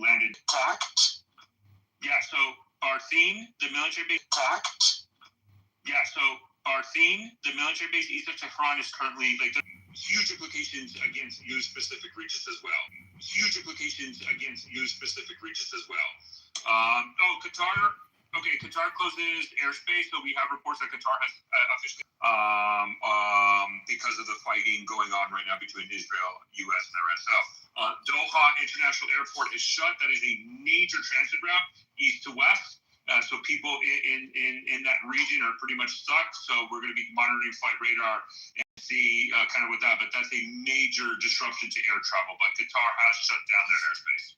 landed. Attacked. Yeah, so our theme, the military base. Attacked. Yeah, so our theme, the military base east of Tehran, is currently like huge implications against U.S.-specific regions as well. Huge implications against U.S.-specific regions as well. Qatar. Okay, Qatar closes airspace, so we have reports that Qatar has officially because of the fighting going on right now between Israel, U.S., and Iran. So Doha International Airport is shut. That is a major transit route east to west. So people in that region are pretty much stuck. So we're going to be monitoring flight radar and see kind of with that. But that's a major disruption to air travel. But Qatar has shut down their airspace.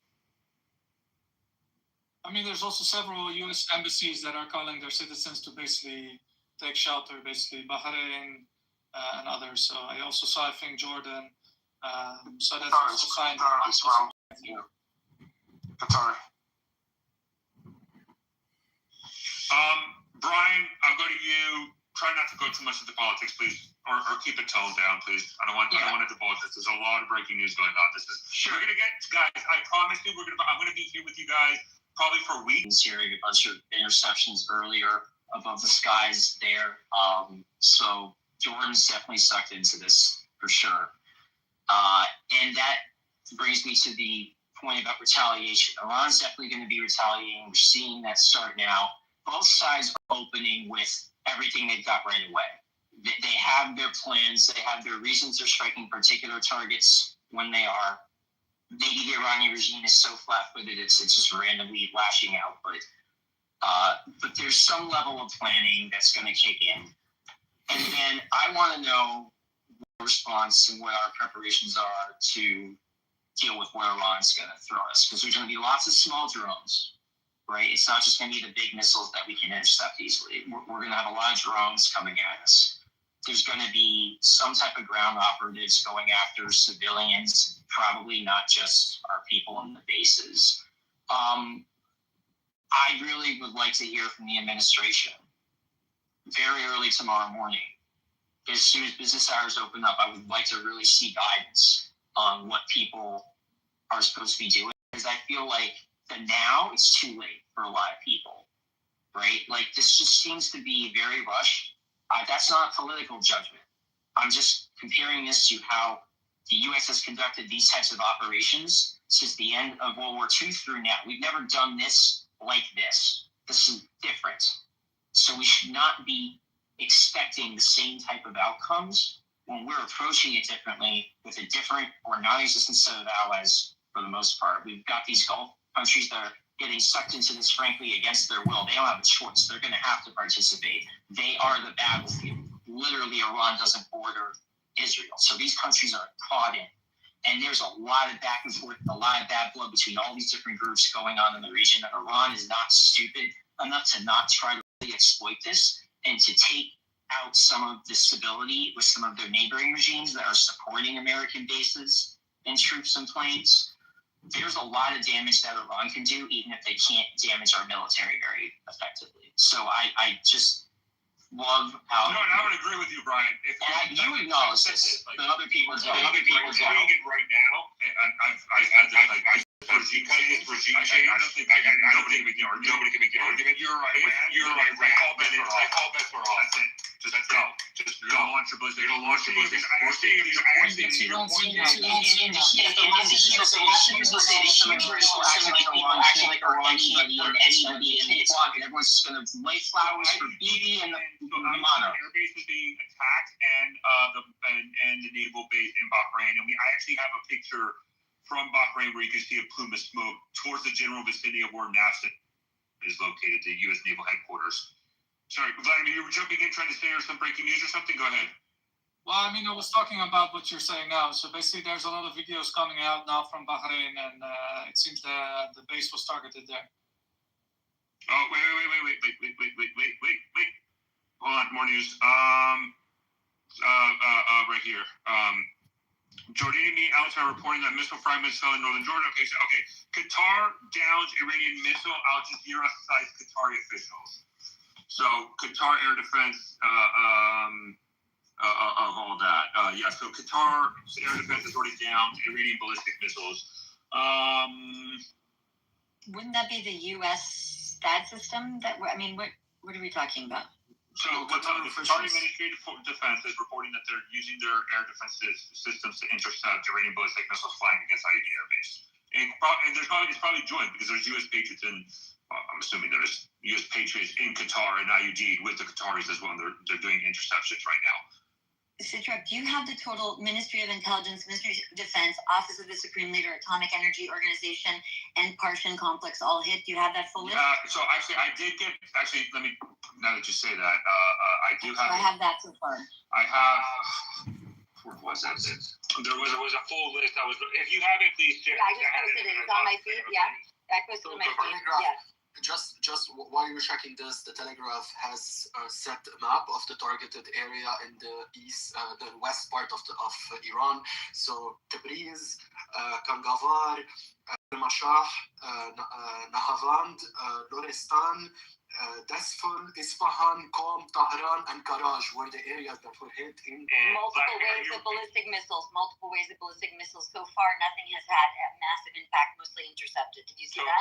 I mean, there's also several U.S. embassies that are calling their citizens to basically take shelter, basically Bahrain and others. So I also saw, I think, Jordan. So that's also a sign. Qatar as well. Qatar. Brian, I'll go to you. Try not to go too much into politics, please, or keep it toned down, please. I don't want to divulge this. There's a lot of breaking news going on. We're gonna get, guys. I promise you, I'm gonna be here with you guys probably for weeks. Hearing a bunch of interceptions earlier above the skies there. So Jordan's definitely sucked into this for sure. And that brings me to the point about retaliation. Iran's definitely going to be retaliating. We're seeing that start now. Both sides are opening with everything they've got right away. They have their plans. They have their reasons they're striking particular targets when they are. Maybe the Iranian regime is so flat-footed it's just randomly lashing out. But there's some level of planning that's going to kick in. And then I want to know what response and what our preparations are to deal with what Iran's going to throw us. Because there's going to be lots of small drones, right? It's not just going to be the big missiles that we can intercept easily. We're going to have a lot of drones coming at us. There's going to be some type of ground operatives going after civilians, probably not just our people in the bases. I really would like to hear from the administration very early tomorrow morning. As soon as business hours open up, I would like to really see guidance on what people are supposed to be doing. Because I feel like now it's too late for a lot of people, right? Like this just seems to be very rushed. That's not political judgment. I'm just comparing this to how the U.S. has conducted these types of operations since the end of World War II through now. We've never done this like this. This is different. So we should not be expecting the same type of outcomes when we're approaching it differently with a different or non-existent set of allies for the most part. We've got these Gulf countries that are getting sucked into this, frankly, against their will. They don't have a choice. They're going to have to participate. They are the battlefield. Literally, Iran doesn't border Israel. So these countries are caught in. And there's a lot of back and forth, a lot of bad blood between all these different groups going on in the region. And Iran is not stupid enough to not try to really exploit this and to take out some of the stability with some of their neighboring regimes that are supporting American bases and troops and planes. There's a lot of damage that Iran can do, even if they can't damage our military very effectively. So I just love how... No, and I would agree with you, Brian. You acknowledge this, but other people don't. Other people are doing it right now. Because it's regime change, I don't think nobody can make the argument. You're right. All bets are off. That's it. Just go. Just go. Launch your blizzard. We're seeing these acting in your point. Everyone's just going to lay flowers for Bibi and the Mano. Air base is being attacked and the naval base in Bahrain. And I actually have a picture from Bahrain where you can see a plume of smoke towards the general vicinity of where NASA is located, the U.S. Naval Headquarters. Sorry, Vladimir, you were jumping in trying to say there's some breaking news or something? Go ahead. Well, I mean, I was talking about what you're saying now. So basically, there's a lot of videos coming out now from Bahrain, and it seems the base was targeted there. Oh, wait. Hold on, more news. Right here. Jordanian outlets are reporting that missile fragments fell in northern Jordan. Okay. Qatar downs Iranian missile. Al Jazeera cites Qatari officials. So Qatar Air Defense of all that. So Qatar Air Defense has already downed Iranian ballistic missiles. Wouldn't that be the U.S. STAD system? What are we talking about? So the Qatari Ministry of Defense is reporting that they're using their air defense systems to intercept Iranian ballistic missiles flying against IUD air base. And it's probably joint because there's U.S. Patriots in, I'm assuming there's U.S. Patriots in Qatar and IUD with the Qataris as well. And they're doing interceptions right now. Sitrep, do you have the total Ministry of Intelligence, Ministry of Defense, Office of the Supreme Leader, Atomic Energy Organization, and Parshan Complex all hit? Do you have that full list? So actually, I did get, let me, now that you say that, I do have. I have that so far. I have, where was that? There was a full list. If you have it, please share. Yeah, I just posted it. It's on my feed, yeah. I posted it on my feed, yes. Just while you're checking this, the Telegraph has set a map of the targeted area in the west part of Iran. So Tabriz, Kangavar, Mashah, Nahavand, Lorestan, Dasfur, Isfahan, Qom, Tehran, and Karaj were the areas that were hit in multiple waves of ballistic missiles. So far, nothing has had a massive impact, mostly intercepted. Did you see that?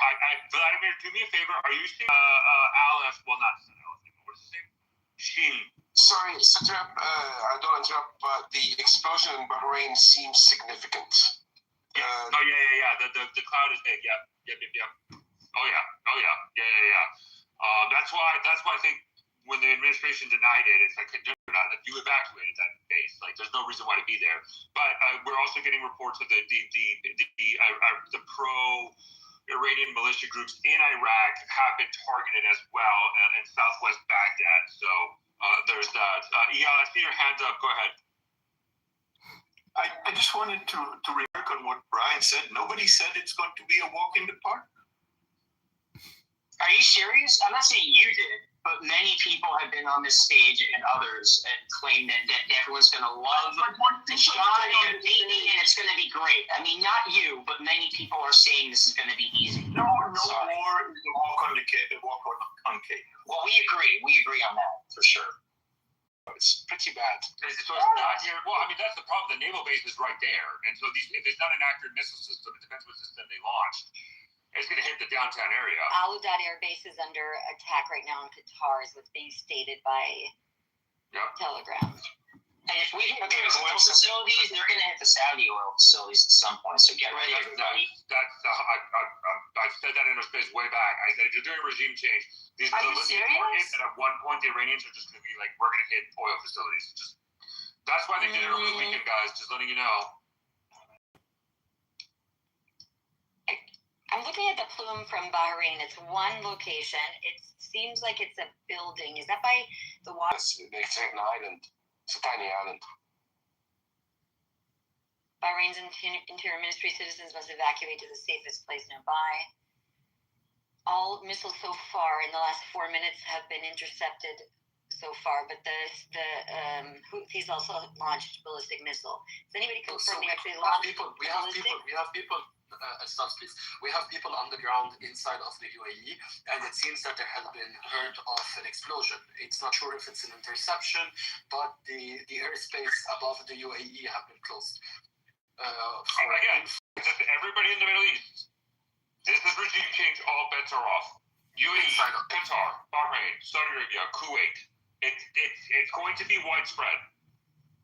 Vladimir, do me a favor. Are you seeing Aleph? Well, not Aleph. What's his name? Sheen. Sorry, Sitrep, I don't interrupt, but the explosion in Bahrain seems significant. Yeah. The cloud is big. Yep. Oh yeah. That's why I think when the administration denied it, it's like that you evacuated that base. Like there's no reason why to be there. But we're also getting reports of the pro-Iranian militia groups in Iraq have been targeted as well in southwest Baghdad. So there's that. I see your hand up. Go ahead. I just wanted to remark on what Brian said. Nobody said it's going to be a walk in the park. Are you serious? I'm not saying you did, but many people have been on this stage and others and claim that everyone's going to love the shot and meeting and it's going to be great. I mean, not you, but many people are saying this is going to be easy. No more is a walk on cake. Well, we agree on that for sure. It's pretty bad. So it's not here. Well, I mean, that's the problem. The naval base is right there. And so if it's not an accurate missile system, it depends what system they launched. It's going to hit the downtown area. Al Udeid Air Base is under attack right now in Qatar, is what's being stated by Telegram. And if we hit the oil facilities, they're going to hit the Saudi oil facilities at some point. So get ready, everybody. I've said that in a space way back. I said if you're doing regime change, these are the targets, and at one point the Iranians are just going to be like, we're going to hit oil facilities. That's why they did it over the weekend, guys. Just letting you know. I'm looking at the plume from Bahrain. It's one location. It seems like it's a building. Is that by the water? It's an island. It's a tiny island. Bahrain's Interior Ministry citizens must evacuate to the safest place nearby. All missiles so far in the last 4 minutes have been intercepted so far, but the Houthis also launched ballistic missile. Does anybody confirm they actually launched ballistic? We have people. Stop, please. We have people on the ground inside of the UAE, and it seems that there has been heard of an explosion. It's not sure if it's an interception, but the airspace above the UAE have been closed. Again, everybody in the Middle East, this is regime change. All bets are off. UAE, Qatar, Bahrain, Saudi Arabia, Kuwait. It's going to be widespread.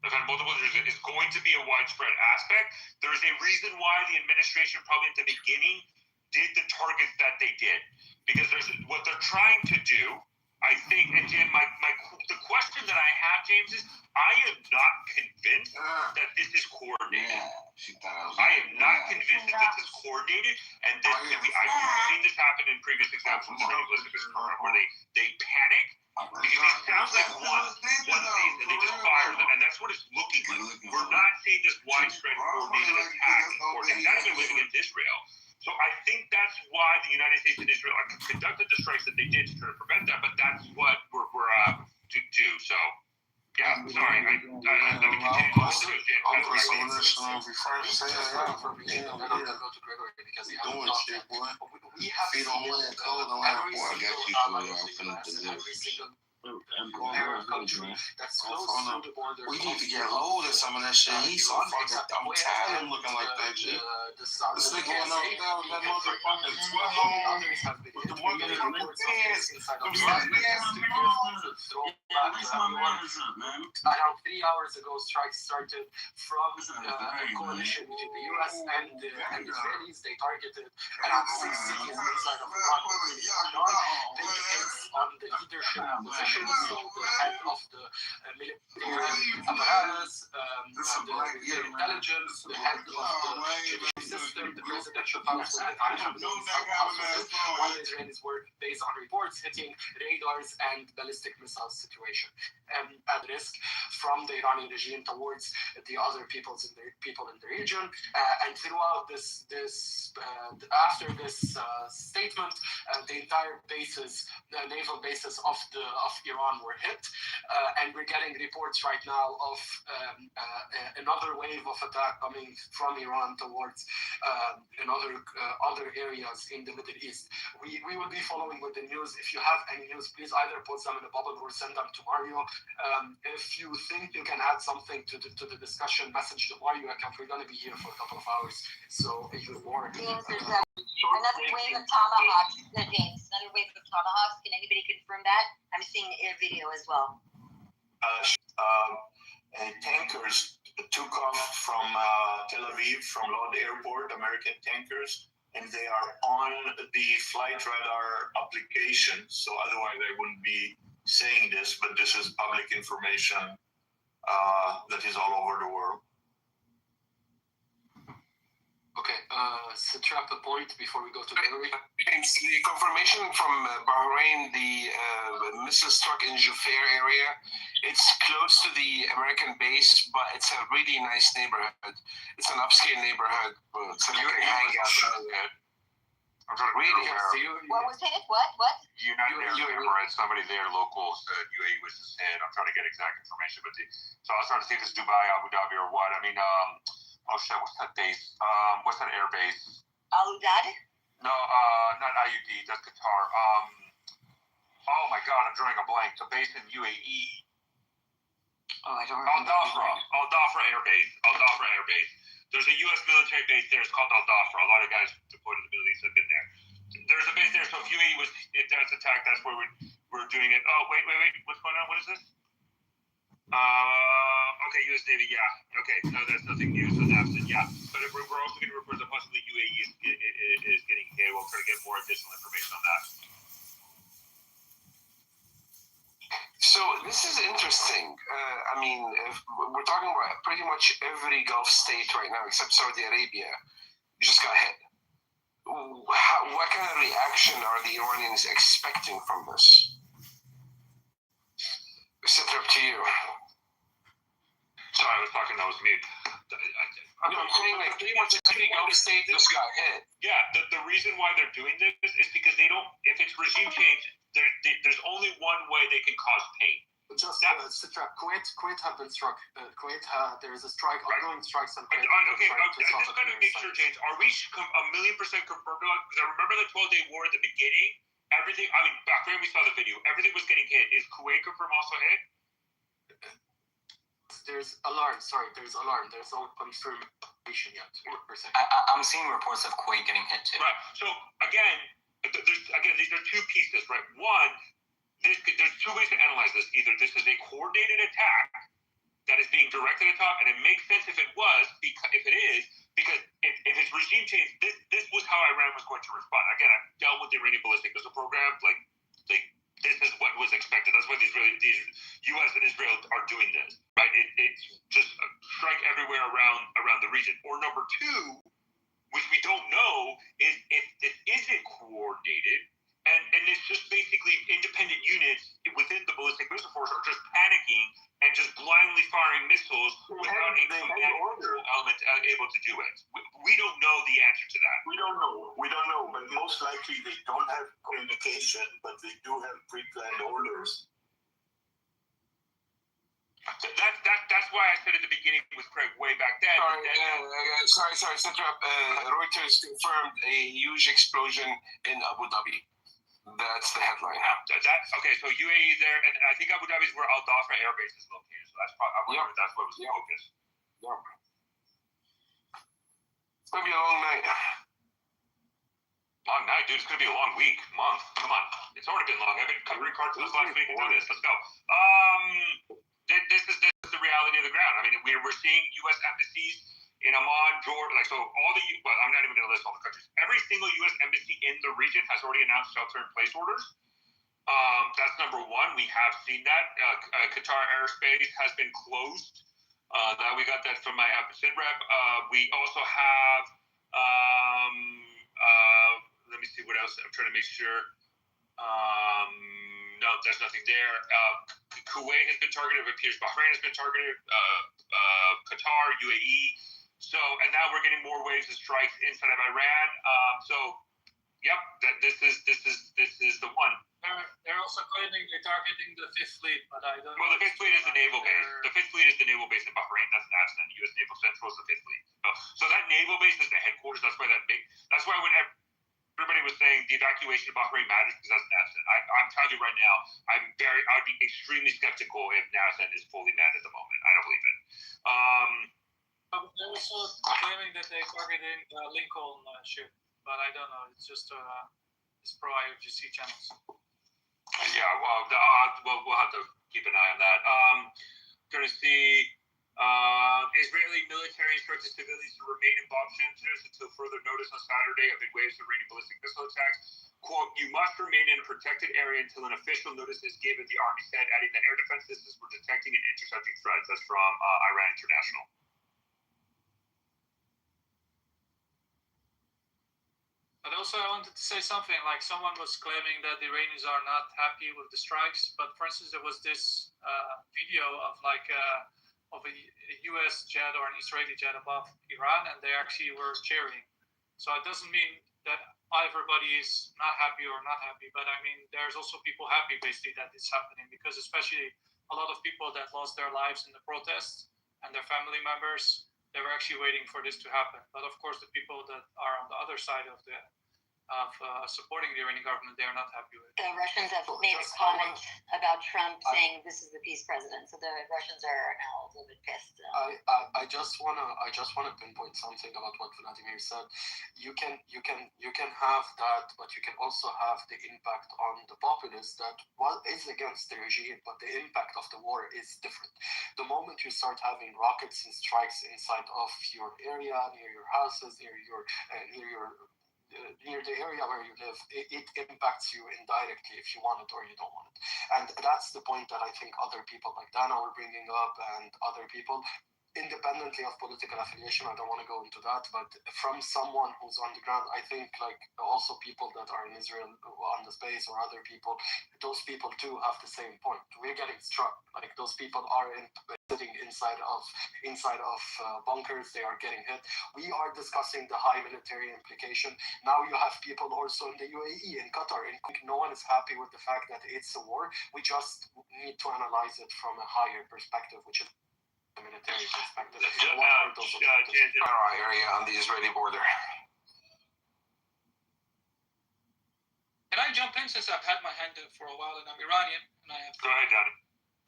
I've had multiple years. It's going to be a widespread aspect. There's a reason why the administration probably at the beginning did the target that they did, because what they're trying to do. I think, and Jim, the question that I have, James, is I am not convinced that this is coordinated. I am not convinced that this is coordinated, and this could be. I've seen this happen in previous examples where they panic. Because it sounds like one of these, and they just fire them, and that's what it's looking like. We're not seeing this widespread coordinated attack, not even living in Israel. So I think that's why the United States and Israel conducted the strikes that they did to try to prevent that, but that's what we're to do. So, yeah, sorry. Let me continue. Arab country that's close to the border. We need to get hold of some of that shit. He's so fucking. I'm tired of looking like that, G. This nigga went up there with that motherfucking 12 with the one that reports of his inside of around 3 hours ago, strikes started from a coalition between the U.S. and the Israelis. They targeted around 6 cities inside of Iran. Big hits on the leadership positions, so the head of the military apparatus, the intelligence, the head of the judicial system, the presidential house, and I have known houses while the Israelis were, based on reports, hitting radars and ballistic missile situation at risk from the Iranian regime towards the other people in the region. And throughout this after this statement, the entire bases, the naval bases of Iran were hit, and we're getting reports right now of another wave of attack coming from Iran towards other areas in the Middle East. We will be following with the news. If you have any news, please either post them in a bubble or send them to Mario. If you think you can add something to the discussion, message the Mario account. We're going to be here for a couple of hours, so even more. James, there's another wave of tomahawks. James, another wave of tomahawks. Can anybody confirm that? I'm seeing a video as well. Tankers took off from Tel Aviv, from Lod Airport, American tankers, and they are on the flight radar application. So otherwise I wouldn't be saying this, but this is public information that is all over the world. Okay, Satrap, a point before we go to Hillary. James, the confirmation from Bahrain, the missile struck in Jufair area. It's close to the American base, but it's a really nice neighborhood. It's an upscale neighborhood. So you can hang out there. I'm trying to read here. What was it? What? United Arab Emirates, somebody there, local, said UAE was just hit. I'm trying to get exact information, but so I was trying to see if it's Dubai, Abu Dhabi, or what. I mean, oh shit, what's that base? What's that air base? Al Udeid? No, not IUD, that's Qatar. Oh my god, I'm drawing a blank. The base in UAE. Oh, I don't remember. Al Dhafra Air Base. There's a U.S. military base there. It's called Al Dhafra. A lot of guys deployed to the Middle East have been there. There's a base there, so if UAE if that's attacked, that's where we're doing it. Oh, wait. What's going on? What is this? Okay, U.S. Navy, yeah. Okay, no, that's nothing new, so that's it, yeah. But if we're also going to report that possibly UAE is getting hit. We'll try to get more additional information on that. So this is interesting. I mean, if we're talking about pretty much every Gulf state right now, except Saudi Arabia, just got hit. What kind of reaction are the Iranians expecting from this? Set it up to you. Sorry, I was talking. That was me. I'm saying like pretty much every Gulf state just got hit. Yeah, the reason why they're doing this is because they don't. If it's regime change, there's only one way they can cause pain. Just Satrap, Kuwait have been struck. Kuwait, there is a strike, ongoing strikes on Kuwait. Okay, I'm just going to make sure, James. Are we 1,000,000% confirmed? Because I remember the 12-day war at the beginning. Everything. I mean, back when we saw the video, everything was getting hit. Is Kuwait confirmed also hit? There's alarm. There's alarm. There's no confirmation yet. I'm seeing reports of Kuwait getting hit too. Right. So again, these are two pieces, right? One, there's two ways to analyze this. Either this is a coordinated attack that is being directed at top, and it makes sense if it was, because if if it's regime change, this was how Iran was going to respond. Again, I've dealt with the Iranian ballistic missile program. Like this is what was expected. That's why these U.S. and Israel are doing this, right? It's just strike everywhere around the region. Or number two, which we don't know, is if it isn't coordinated, and it's just basically independent units within the ballistic missile force are just panicking and just blindly firing missiles without a command element able to do it. We don't know the answer to that. We don't know, but most likely they don't have communication, but they do have pre-planned orders. That's why I said at the beginning with Craig way back then. Sorry, Satrap. Reuters confirmed a huge explosion in Abu Dhabi. That's the headline. Okay. So UAE there, and I think Abu Dhabi is where Al Dhafra Air Base is located. So that's probably that's what was the focus. Yep. It's gonna be a long night. Long night, dude. It's gonna be a long week, month. Come on, it's already been long. I've been covering cards this last week and done this. Let's go. This is the reality of the ground. I mean, we're seeing U.S. embassies in Amman, Jordan, like so. Well, I'm not even going to list all the countries. Every single U.S. embassy in the region has already announced shelter-in-place orders. That's number one. We have seen that. Qatar airspace has been closed. That we got that from my sit rep. We also have. Let me see what else. I'm trying to make sure. No, there's nothing there. Kuwait has been targeted. It appears Bahrain has been targeted. Qatar, UAE. So, and now we're getting more waves of strikes inside of Iran. Yep, this is the one. They're also claiming they're targeting the Fifth Fleet, but I don't. Well, the Fifth Fleet is the naval base. The Fifth Fleet is the naval base in Bahrain. That's NAVCENT. U.S. Naval Central is the Fifth Fleet. So that naval base is the headquarters. That's why That's why when everybody was saying the evacuation of Bahrain matters because that's NAVCENT. I'm telling you right now, I'd be extremely skeptical if NAVCENT is fully manned at the moment. I don't believe it. They're also claiming that they're targeting Lincoln ship, but I don't know. It's just it's pro IOGC channels. Yeah, well, we'll have to keep an eye on that. Going to see Israeli military instructed civilians to remain in bomb shelters until further notice on Saturday amid waves of Iranian ballistic missile attacks. Quote, you must remain in a protected area until an official notice is given, the Army said, adding that air defense systems were detecting and intercepting threats. That's from Iran International. But also, I wanted to say something. Like someone was claiming that the Iranians are not happy with the strikes, but for instance, there was this video of a U.S. jet or an Israeli jet above Iran, and they actually were cheering. So it doesn't mean that everybody is not happy or not happy, but I mean, there's also people happy basically that it's happening, because especially a lot of people that lost their lives in the protests and their family members, they were actually waiting for this to happen. But of course, the people that are on the other side of supporting the Iranian government, they are not happy with it. The Russians have made a comment about Trump saying this is the peace president, so the Russians are now a little bit pissed. I just wanna pinpoint something about what Vladimir said. You can have that, but you can also have the impact on the populace that is against the regime, but the impact of the war is different. The moment you start having rockets and strikes inside of your area, near your houses, near the area where you live, it impacts you indirectly if you want it or you don't want it. And that's the point that I think other people like Dana were bringing up, and other people, independently of political affiliation. I don't want to go into that, but from someone who's on the ground, I think like also people that are in Israel on the space or other people, those people too have the same point. We're getting struck. Like those people are sitting inside of bunkers. They are getting hit. We are discussing the high military implication. Now you have people also in the UAE, in Qatar, and no one is happy with the fact that it's a war. We just need to analyze it from a higher perspective, which is the military perspective. Area on the Israeli border. Can I jump in, since I've had my hand up for a while and I'm Iranian and I have Go ahead, Johnny.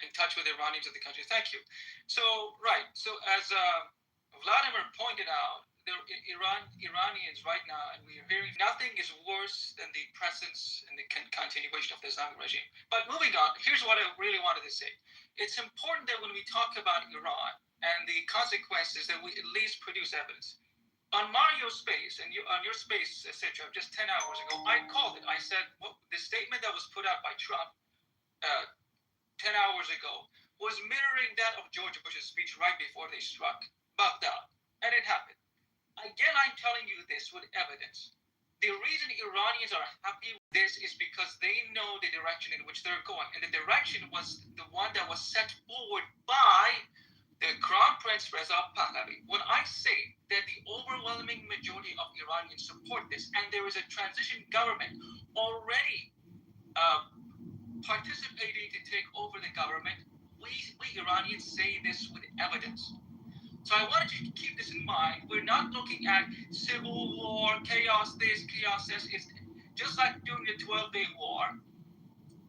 in touch with the Iranians of the country? Thank you. So as Vladimir pointed out, the Iranians right now, and we are hearing nothing is worse than the presence and the continuation of the Islamic regime. But moving on, here's what I really wanted to say. It's important that when we talk about Iran and the consequences, that we at least produce evidence. On Mario's space and on your space, etc., just 10 hours ago, I called it. I said, the statement that was put out by Trump 10 hours ago was mirroring that of George Bush's speech right before they struck Baghdad. And it happened. Again, I'm telling you this with evidence. The reason Iranians are happy with this is because they know the direction in which they're going. And the direction was the one that was set forward by the Crown Prince Reza Pahlavi. When I say that the overwhelming majority of Iranians support this, and there is a transition government already participating to take over the government, we Iranians say this with evidence. So I wanted you to keep this in mind. We're not looking at civil war, chaos this, chaos this. just like during the 12-day war,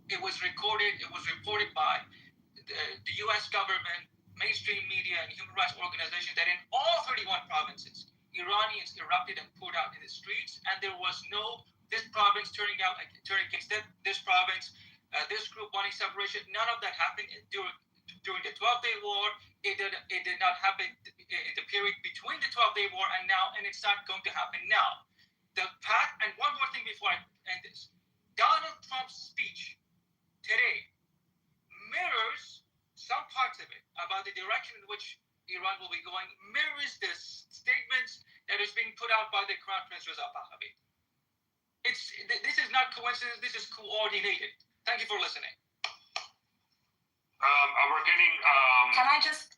it was recorded, it was reported by the U.S. government, mainstream media, and human rights organizations that in all 31 provinces, Iranians erupted and poured out in the streets, and there was no this province turning against this province, this group wanting separation. None of that happened during the 12-day war. It did not happen in the period between the 12-day war and now, and it's not going to happen now. The path, and one more thing before I end this, Donald Trump's speech today mirrors some parts of it about the direction in which Iran will be going, mirrors the statements that is being put out by the Crown Prince Reza Pahlavi. This is not coincidence, this is coordinated. Thank you for listening. We're getting. Can I just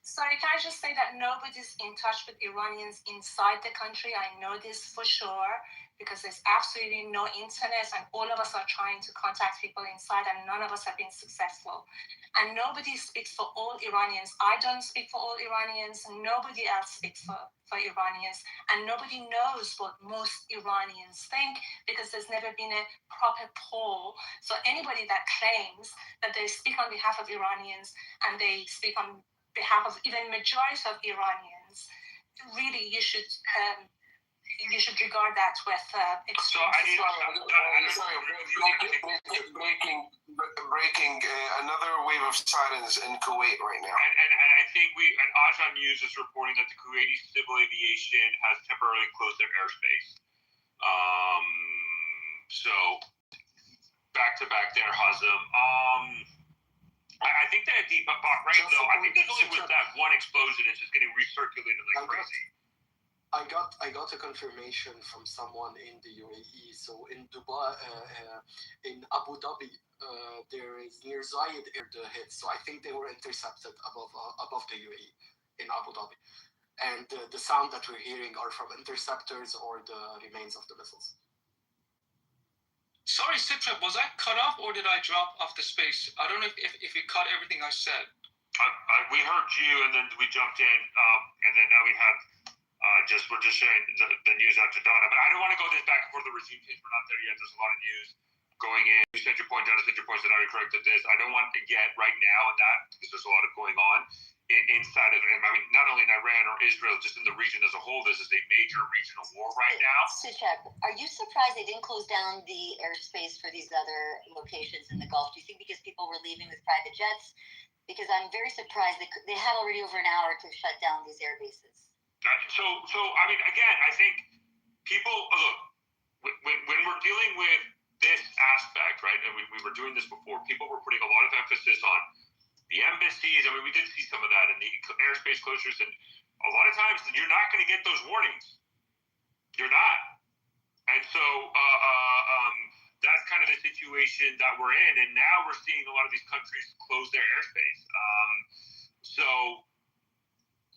say that nobody's in touch with Iranians inside the country? I know this for sure because there's absolutely no internet, and all of us are trying to contact people inside, and none of us have been successful. And nobody speaks for all Iranians. I don't speak for all Iranians. Nobody else speaks for Iranians, and nobody knows what most Iranians think because there's never been a proper poll. So anybody that claims that they speak on behalf of Iranians and they speak on behalf of even majority of Iranians, really you should regard that with extreme. Breaking another wave of silence in Kuwait right now. And I think Ajan News is reporting that the Kuwaiti civil aviation has temporarily closed their airspace. So back to back there, Hazem. I think that the Bahrain though, I think there's only with that one explosion, it's just getting recirculated like crazy. I got a confirmation from someone in the UAE. So in Dubai, in Abu Dhabi, there is near Zayed air the hit. So I think they were intercepted above the UAE in Abu Dhabi, and the sound that we're hearing are from interceptors or the remains of the missiles. Sorry, Citra, was I cut off or did I drop off the space? I don't know if you caught everything I said. We heard you, and then we jumped in, and then now we have. We're just sharing the news out to Donna, but I don't want to go this back and forth the regime change. We're not there yet. There's a lot of news going in. You said your point, Donna said your point, so now you corrected this. I don't want to get right now in that because there's a lot of going on inside of it. I mean, not only in Iran or Israel, just in the region as a whole, this is a major regional war right now. Suchak, are you surprised they didn't close down the airspace for these other locations in the Gulf? Do you think because people were leaving with private jets? Because I'm very surprised they had already over an hour to shut down these air bases. So I mean, again, I think people look when we're dealing with this aspect, right? And we were doing this before. People were putting a lot of emphasis on the embassies. I mean, we did see some of that in the airspace closures, and a lot of times you're not going to get those warnings. You're not, and so that's kind of the situation that we're in. And now we're seeing a lot of these countries close their airspace. So.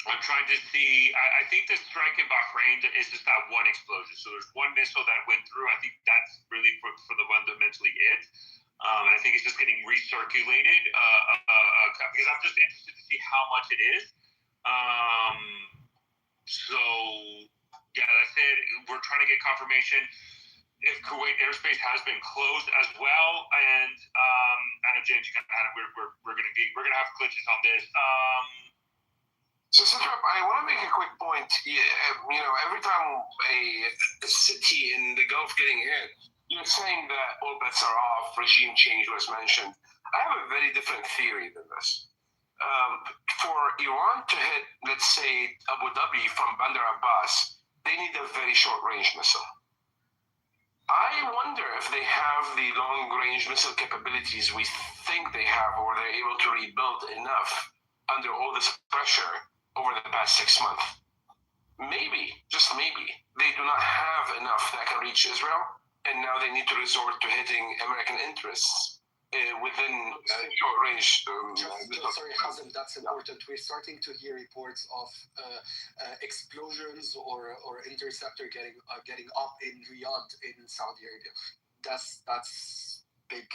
I'm trying to see. I think the strike in Bahrain is just that one explosion. So there's one missile that went through. I think that's really for the fundamentally it. And I think it's just getting recirculated because I'm just interested to see how much it is. So yeah, that's it. We're trying to get confirmation if Kuwait airspace has been closed as well. And I know James, we're gonna have glitches on this. So, Sitrap, I want to make a quick point. Every time a city in the Gulf getting hit, you're saying that all bets are off, regime change was mentioned. I have a very different theory than this. For Iran to hit, let's say, Abu Dhabi from Bandar Abbas, they need a very short-range missile. I wonder if they have the long-range missile capabilities we think they have, or they're able to rebuild enough under all this pressure over the past 6 months. Maybe, just maybe, they do not have enough that can reach Israel, and now they need to resort to hitting American interests within short range. Sorry, Hazem, that's important. We're starting to hear reports of explosions or interceptor getting up in Riyadh in Saudi Arabia. That's big.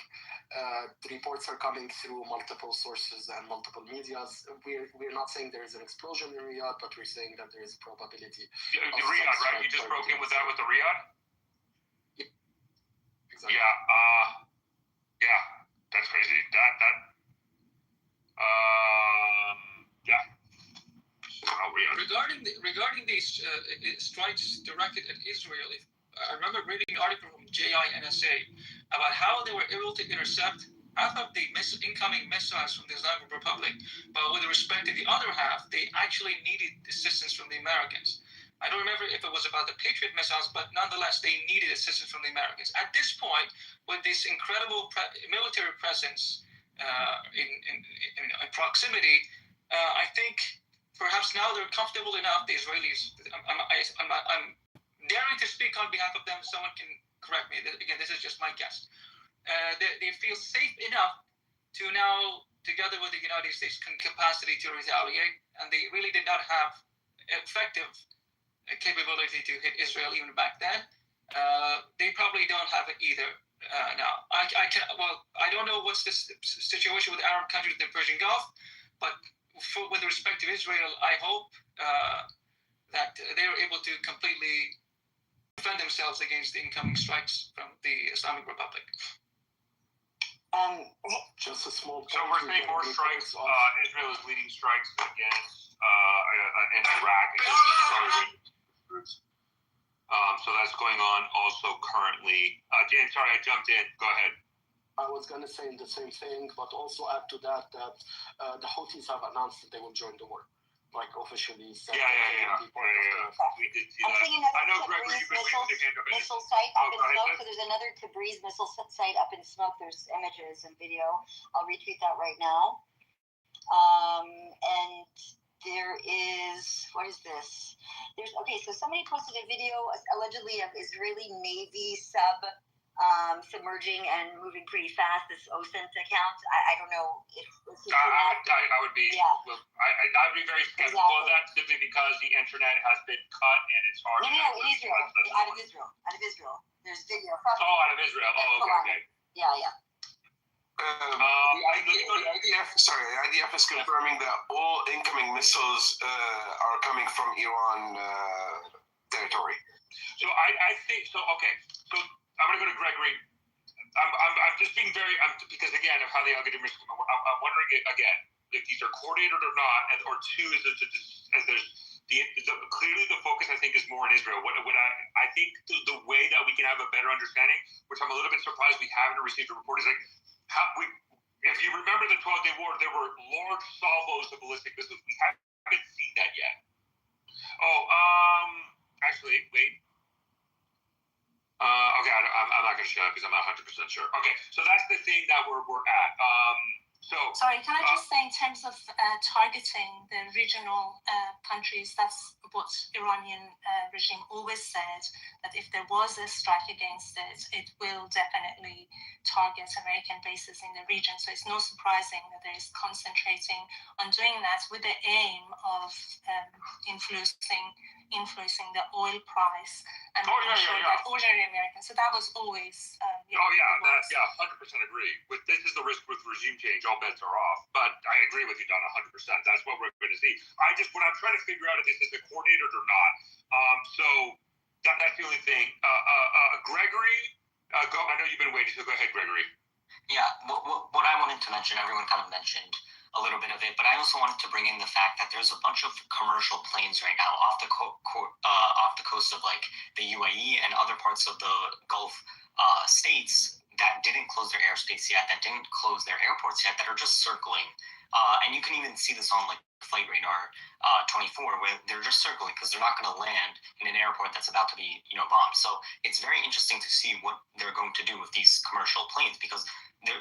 The reports are coming through multiple sources and multiple medias. We're not saying there is an explosion in Riyadh, but we're saying that there is a probability. The Riyadh, right? You just broke in with that with the Riyadh? Yeah, Yeah, that's crazy. Yeah. Regarding these strikes directed at Israel, I remember reading an article from JINSA about how they were able to intercept half of the incoming missiles from the Islamic Republic, but with respect to the other half, they actually needed assistance from the Americans. I don't remember if it was about the Patriot missiles, but nonetheless, they needed assistance from the Americans. At this point, with this incredible military presence in proximity, I think perhaps now they're comfortable enough, the Israelis. I'm daring to speak on behalf of them. Someone can correct me. Again, this is just my guess. They feel safe enough to now, together with the United States, capacity to retaliate, and they really did not have effective capability to hit Israel even back then. They probably don't have it either now. I don't know what's the situation with Arab countries in the Persian Gulf, but with respect to Israel, I hope that they're able to completely defend themselves against the incoming strikes from the Islamic Republic. Just a small point. So we're seeing more strikes. Israel is leading strikes against in Iraq against the Iranian groups. So that's going on also currently. James, sorry, I jumped in. Go ahead. I was going to say the same thing, but also add to that the Houthis have announced that they will join the war, like officially. Yeah. We did see I'm that. seeing another I know, Gregory, you've been waving your hand up. missile site up in smoke. So there's another Tabriz missile site up in smoke. There's images and video. I'll retweet that right now. And there is, what is this? So somebody posted a video allegedly of Israeli Navy submerging and moving pretty fast. This OSINT account. I don't know if I would be. Yeah. I'd be very skeptical of that simply because the internet has been cut and it's hard. No, out of Israel. There's video. Out of Israel. Okay. Yeah. The IDF is confirming that all incoming missiles are coming from Iran territory. So I think so. Okay, so I'm going to go to Gregory. I'm just being because again of how the algorithm is. I'm wondering again if these are coordinated or not, or two is as there's clearly the focus I think is more in Israel. What I think the way that we can have a better understanding, which I'm a little bit surprised we haven't received a report, is like. If you remember the 12-day war, there were large salvos of ballistic missiles. We haven't seen that yet. Actually, wait. Okay, I'm not going to show up because I'm not 100% sure. Okay, so that's the thing that we're at. Sorry, can I just say in terms of targeting the regional countries, that's what Iranian regime always said, that if there was a strike against it, it will definitely target American bases in the region. So it's no surprising that there is concentrating on doing that with the aim of influencing the oil price and making sure that ordinary Americans. So that was always. 100% agree. This is the risk with regime change. All bets are off. But I agree with you, Don, 100%. That's what we're going to see. What I'm trying to figure out if this is coordinated or not. So that's the only thing. Gregory, go. I know you've been waiting, so go ahead, Gregory. Yeah, what I wanted to mention, everyone kind of mentioned a little bit of it, but I also wanted to bring in the fact that there's a bunch of commercial planes right now off the coast of like the UAE and other parts of the Gulf states that didn't close their airspace yet, that didn't close their airports yet, that are just circling. And you can even see this on like Flight Radar 24, where they're just circling because they're not going to land in an airport that's about to be, bombed. So it's very interesting to see what they're going to do with these commercial planes, because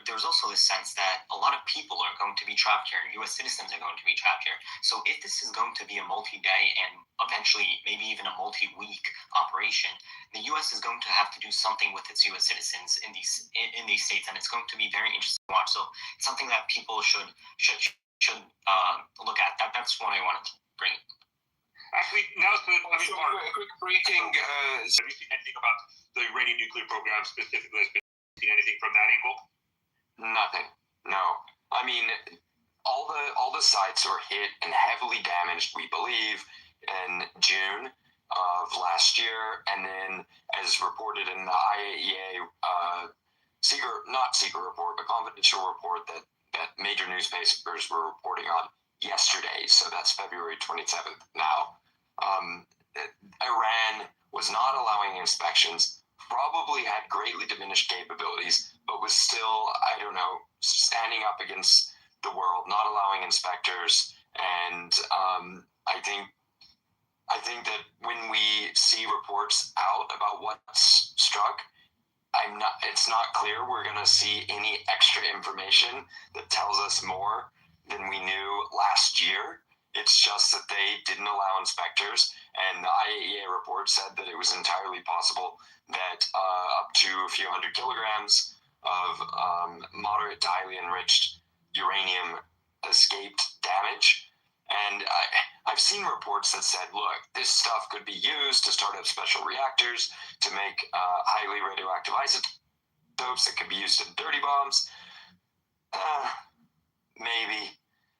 there's also this sense that a lot of people are going to be trapped here. U.S. citizens are going to be trapped here. So if this is going to be a multi-day and eventually maybe even a multi-week operation, the U.S. is going to have to do something with its U.S. citizens in these states, and it's going to be very interesting to watch. So it's something that people should look at. That's what I wanted to bring. Actually, now a quick breaking. Have you seen anything about the Iranian nuclear program specifically? Has been seen anything from that angle? Nothing. No. I mean, all the sites were hit and heavily damaged, we believe, in June of last year, and then, as reported in the IAEA top secret report, a confidential report that major newspapers were reporting on yesterday. So that's February 27th now. Iran was not allowing inspections, probably had greatly diminished capabilities, but was still, I don't know, standing up against the world, not allowing inspectors. And I think that when we see reports out about what's struck, it's not clear we're going to see any extra information that tells us more than we knew last year. It's just that they didn't allow inspectors, and the IAEA report said that it was entirely possible that up to a few hundred kilograms of moderate to highly enriched uranium escaped damage. And I've seen reports that said, look, this stuff could be used to start up special reactors to make highly radioactive isotopes that could be used in dirty bombs. Maybe.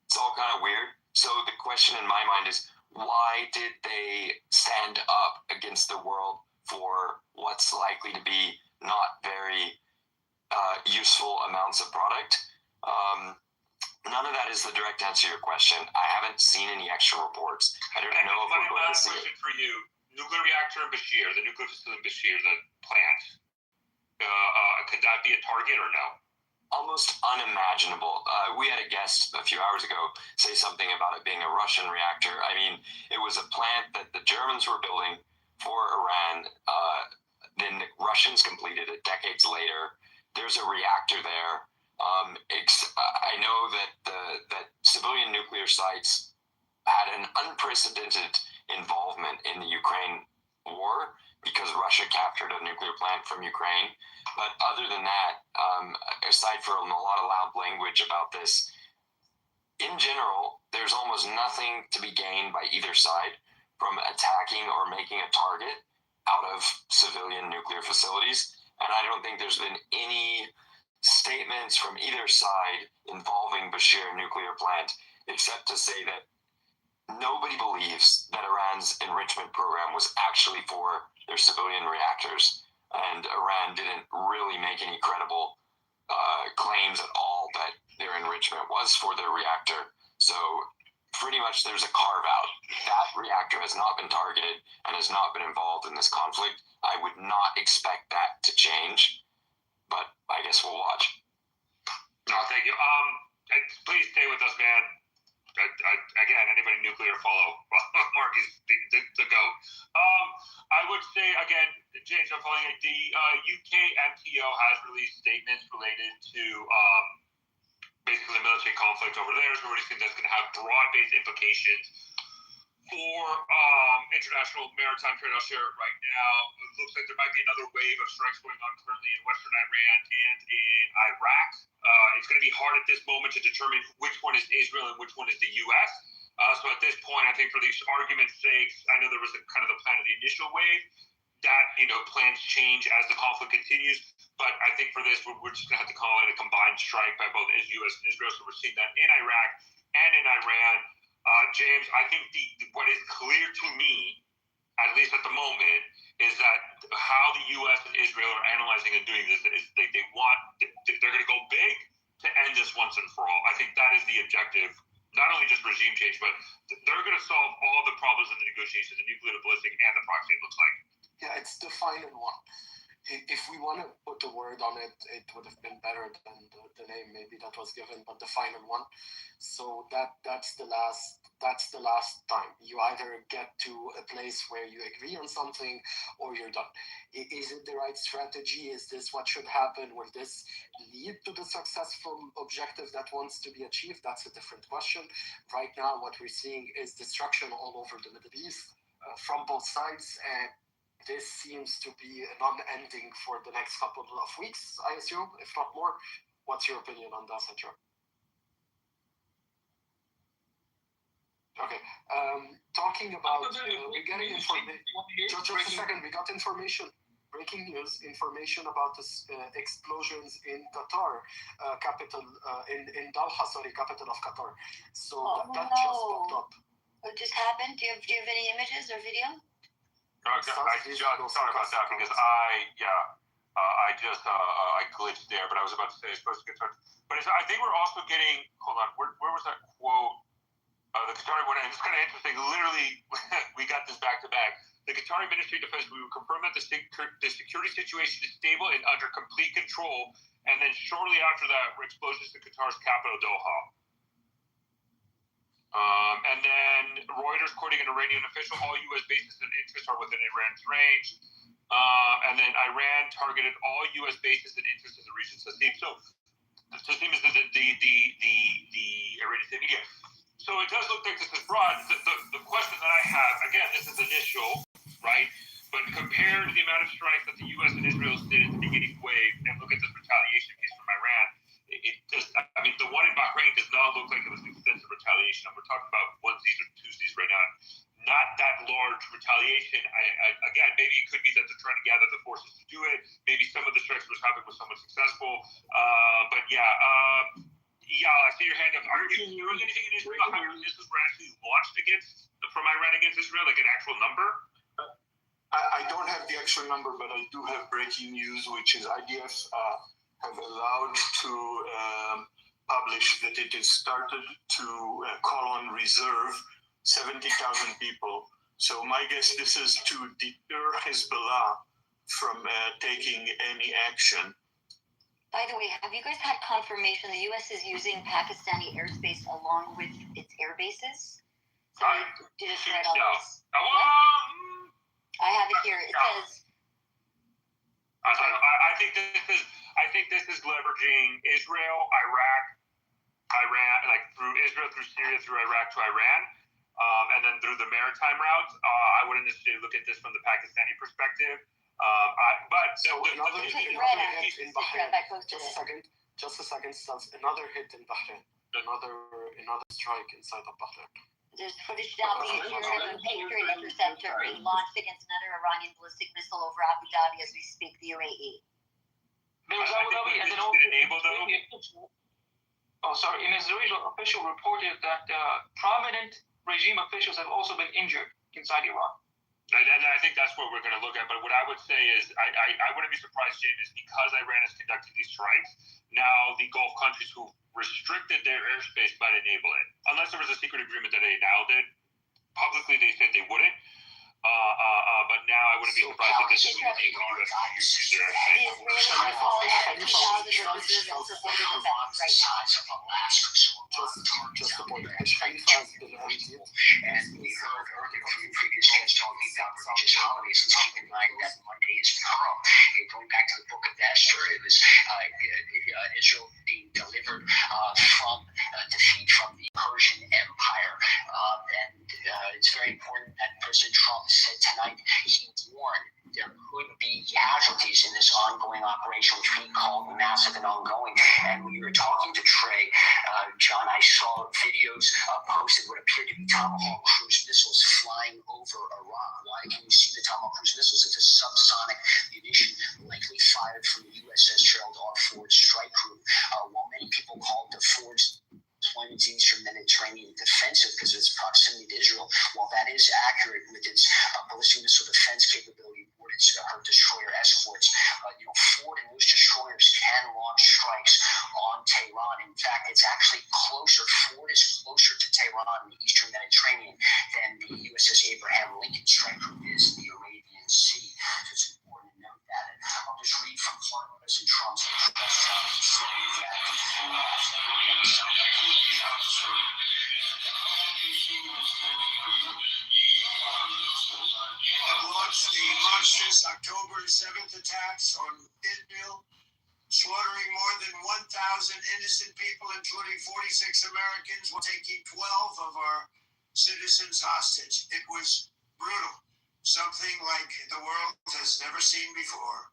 It's all kind of weird. So the question in my mind is, why did they stand up against the world for what's likely to be not very useful amounts of product? None of that is the direct answer to your question. I haven't seen any extra reports. I don't know if we're going to see it. Question for you: nuclear reactor in Bashir, the nuclear facility in Bashir, the plant. Could that be a target or no? Almost unimaginable. We had a guest a few hours ago say something about it being a Russian reactor. I mean, it was a plant that the Germans were building for Iran. Then the Russians completed it decades later. There's a reactor there. I know that civilian nuclear sites had an unprecedented involvement in the Ukraine war because Russia captured a nuclear plant from Ukraine. But other than that, aside from a lot of loud language about this, in general, there's almost nothing to be gained by either side from attacking or making a target out of civilian nuclear facilities. And I don't think there's been any statements from either side involving Bashir nuclear plant, except to say that nobody believes that Iran's enrichment program was actually for their civilian reactors. And Iran didn't really make any credible claims at all that their enrichment was for their reactor. So pretty much there's a carve out. That reactor has not been targeted and has not been involved in this conflict. I would not expect that to change, but I guess we'll watch. No, thank you. Please stay with us, man. Again, anybody nuclear, follow Mark is the GOAT. I would say, again, James, I'm following it. The UK MTO has released statements related to basically the military conflict over there. So we're just saying that's going to have broad-based implications for international maritime trade. I'll share it right now. It looks like there might be another wave of strikes going on currently in Western Iran and in Iraq. It's going to be hard at this moment to determine which one is Israel and which one is the U.S. So at this point, I think for these argument's sake, I know there was kind of the plan of the initial wave. That, plans change as the conflict continues. But I think for this, we're just going to have to call it a combined strike by both the U.S. and Israel. So we're seeing that in Iraq and in Iran. James, I think what is clear to me, at least at the moment, is that how the U.S. and Israel are analyzing and doing this is they're going to go big to end this once and for all. I think that is the objective, not only just regime change, but they're going to solve all the problems in the negotiations, the nuclear, the ballistic, and the proxy, it looks like. Yeah, it's the final one. If we want to put a word on it, it would have been better than the name maybe that was given, but the final one. So that's the last time. You either get to a place where you agree on something or you're done. Is it the right strategy? Is this what should happen? Will this lead to the successful objective that wants to be achieved? That's a different question. Right now, what we're seeing is destruction all over the Middle East from both sides, and this seems to be non-ending for the next couple of weeks, I assume, if not more. What's your opinion on that, Sandra? Okay. Talking about, we're getting information. Just a second, we got information. Breaking news, information about this explosions in Qatar, capital, in Doha, capital of Qatar. So that just popped up. What just happened? Do you have any images or video? Sorry about that, because I I glitched there, but I was about to say it's supposed to get started. But I think we're also getting. Hold on, where was that quote? The Qatari one. It's kind of interesting. Literally, we got this back to back. The Qatari Ministry of Defense, we will confirm that the security situation is stable and under complete control. And then shortly after that, were explosions in Qatar's capital, Doha. And then Reuters quoting an Iranian official, all U.S. bases and interests are within Iran's range. And then Iran targeted all U.S. bases and interests in the region. Tasnim. So Tasnim is the Iranian state media. So it does look like this is broad. The question that I have, again, this is initial, right? But compare the amount of strikes that the U.S. and Israel did at the beginning wave and look at this retaliation case from Iran. I mean, the one in Bahrain does not look like it was extensive retaliation. And we're talking about onesies or twosies right now. Not that large retaliation. Again, maybe it could be that they're trying to gather the forces to do it. Maybe some of the strikes was happening was somewhat successful. But yeah, I see your hand up. Are you hearing anything in Israel? How many missiles were actually launched from Iran against Israel, like an actual number? I don't have the actual number, but I do have breaking news, which is IDF have allowed to publish that it has started to call on reserve 70,000 people. So my guess this is to deter Hezbollah from taking any action. By the way, have you guys had confirmation the U.S. is using Pakistani airspace along with its air bases? So did it right on this? I have it here. It says. I think this is leveraging Israel, Iraq, Iran, like through Israel, through Syria, through Iraq to Iran, and then through the maritime routes. I wouldn't necessarily look at this from the Pakistani perspective. Another hit in Bahrain. Just a second. Another hit in Bahrain. Another strike inside of Bahrain. There's footage now being shared of a Patriot interceptor being launched against another Iranian ballistic missile over Abu Dhabi as we speak, the UAE. There was Abu Dhabi, and then also an Israeli official reported that prominent regime officials have also been injured inside Iraq. And I think that's what we're going to look at. But what I would say is, I wouldn't be surprised, James, because Iran is conducting these strikes. Now the Gulf countries who restricted their airspace might enable it, unless there was a secret agreement that they now did. Publicly, they said they wouldn't. But now I wouldn't be surprised if this is what they want to use their airspace. The Israelis are calling out 2,000 reservists supporting the fence right now. Just the point. Haifa has been emptied. And we heard earlier from the previous guest talking about religious holidays and something like that Monday is Purim. Going back to the book of Esther, it was Israel being delivered from defeat from the Persian Empire. And it's very important that President Trump said tonight he warned there could be casualties in this ongoing operation, which we call massive and ongoing. And when you were talking to Trey, John, I saw videos posted what appeared to be Tomahawk cruise missiles flying over Iraq. Why can you see the Tomahawk cruise missiles? It's a subsonic munition likely fired from the USS Gerald R. Ford strike group. While many people call the Ford's deployments in Eastern Mediterranean defensive because of its proximity to Israel, while that is accurate with its ballistic missile defense capability aboard its her destroyer escorts, Ford and those destroyers can launch strikes on Tehran. In fact, it's actually closer. Ford is closer to Tehran in the Eastern Mediterranean than the USS Abraham Lincoln strike group is in the Arabian Sea. So it's important to note that. And I'll just read from President Trump's press conference saying that launched the monstrous October 7th attacks on Israel, slaughtering more than 1,000 innocent people, including 46 Americans, while taking 12 of our citizens hostage. It was brutal, something like the world has never seen before.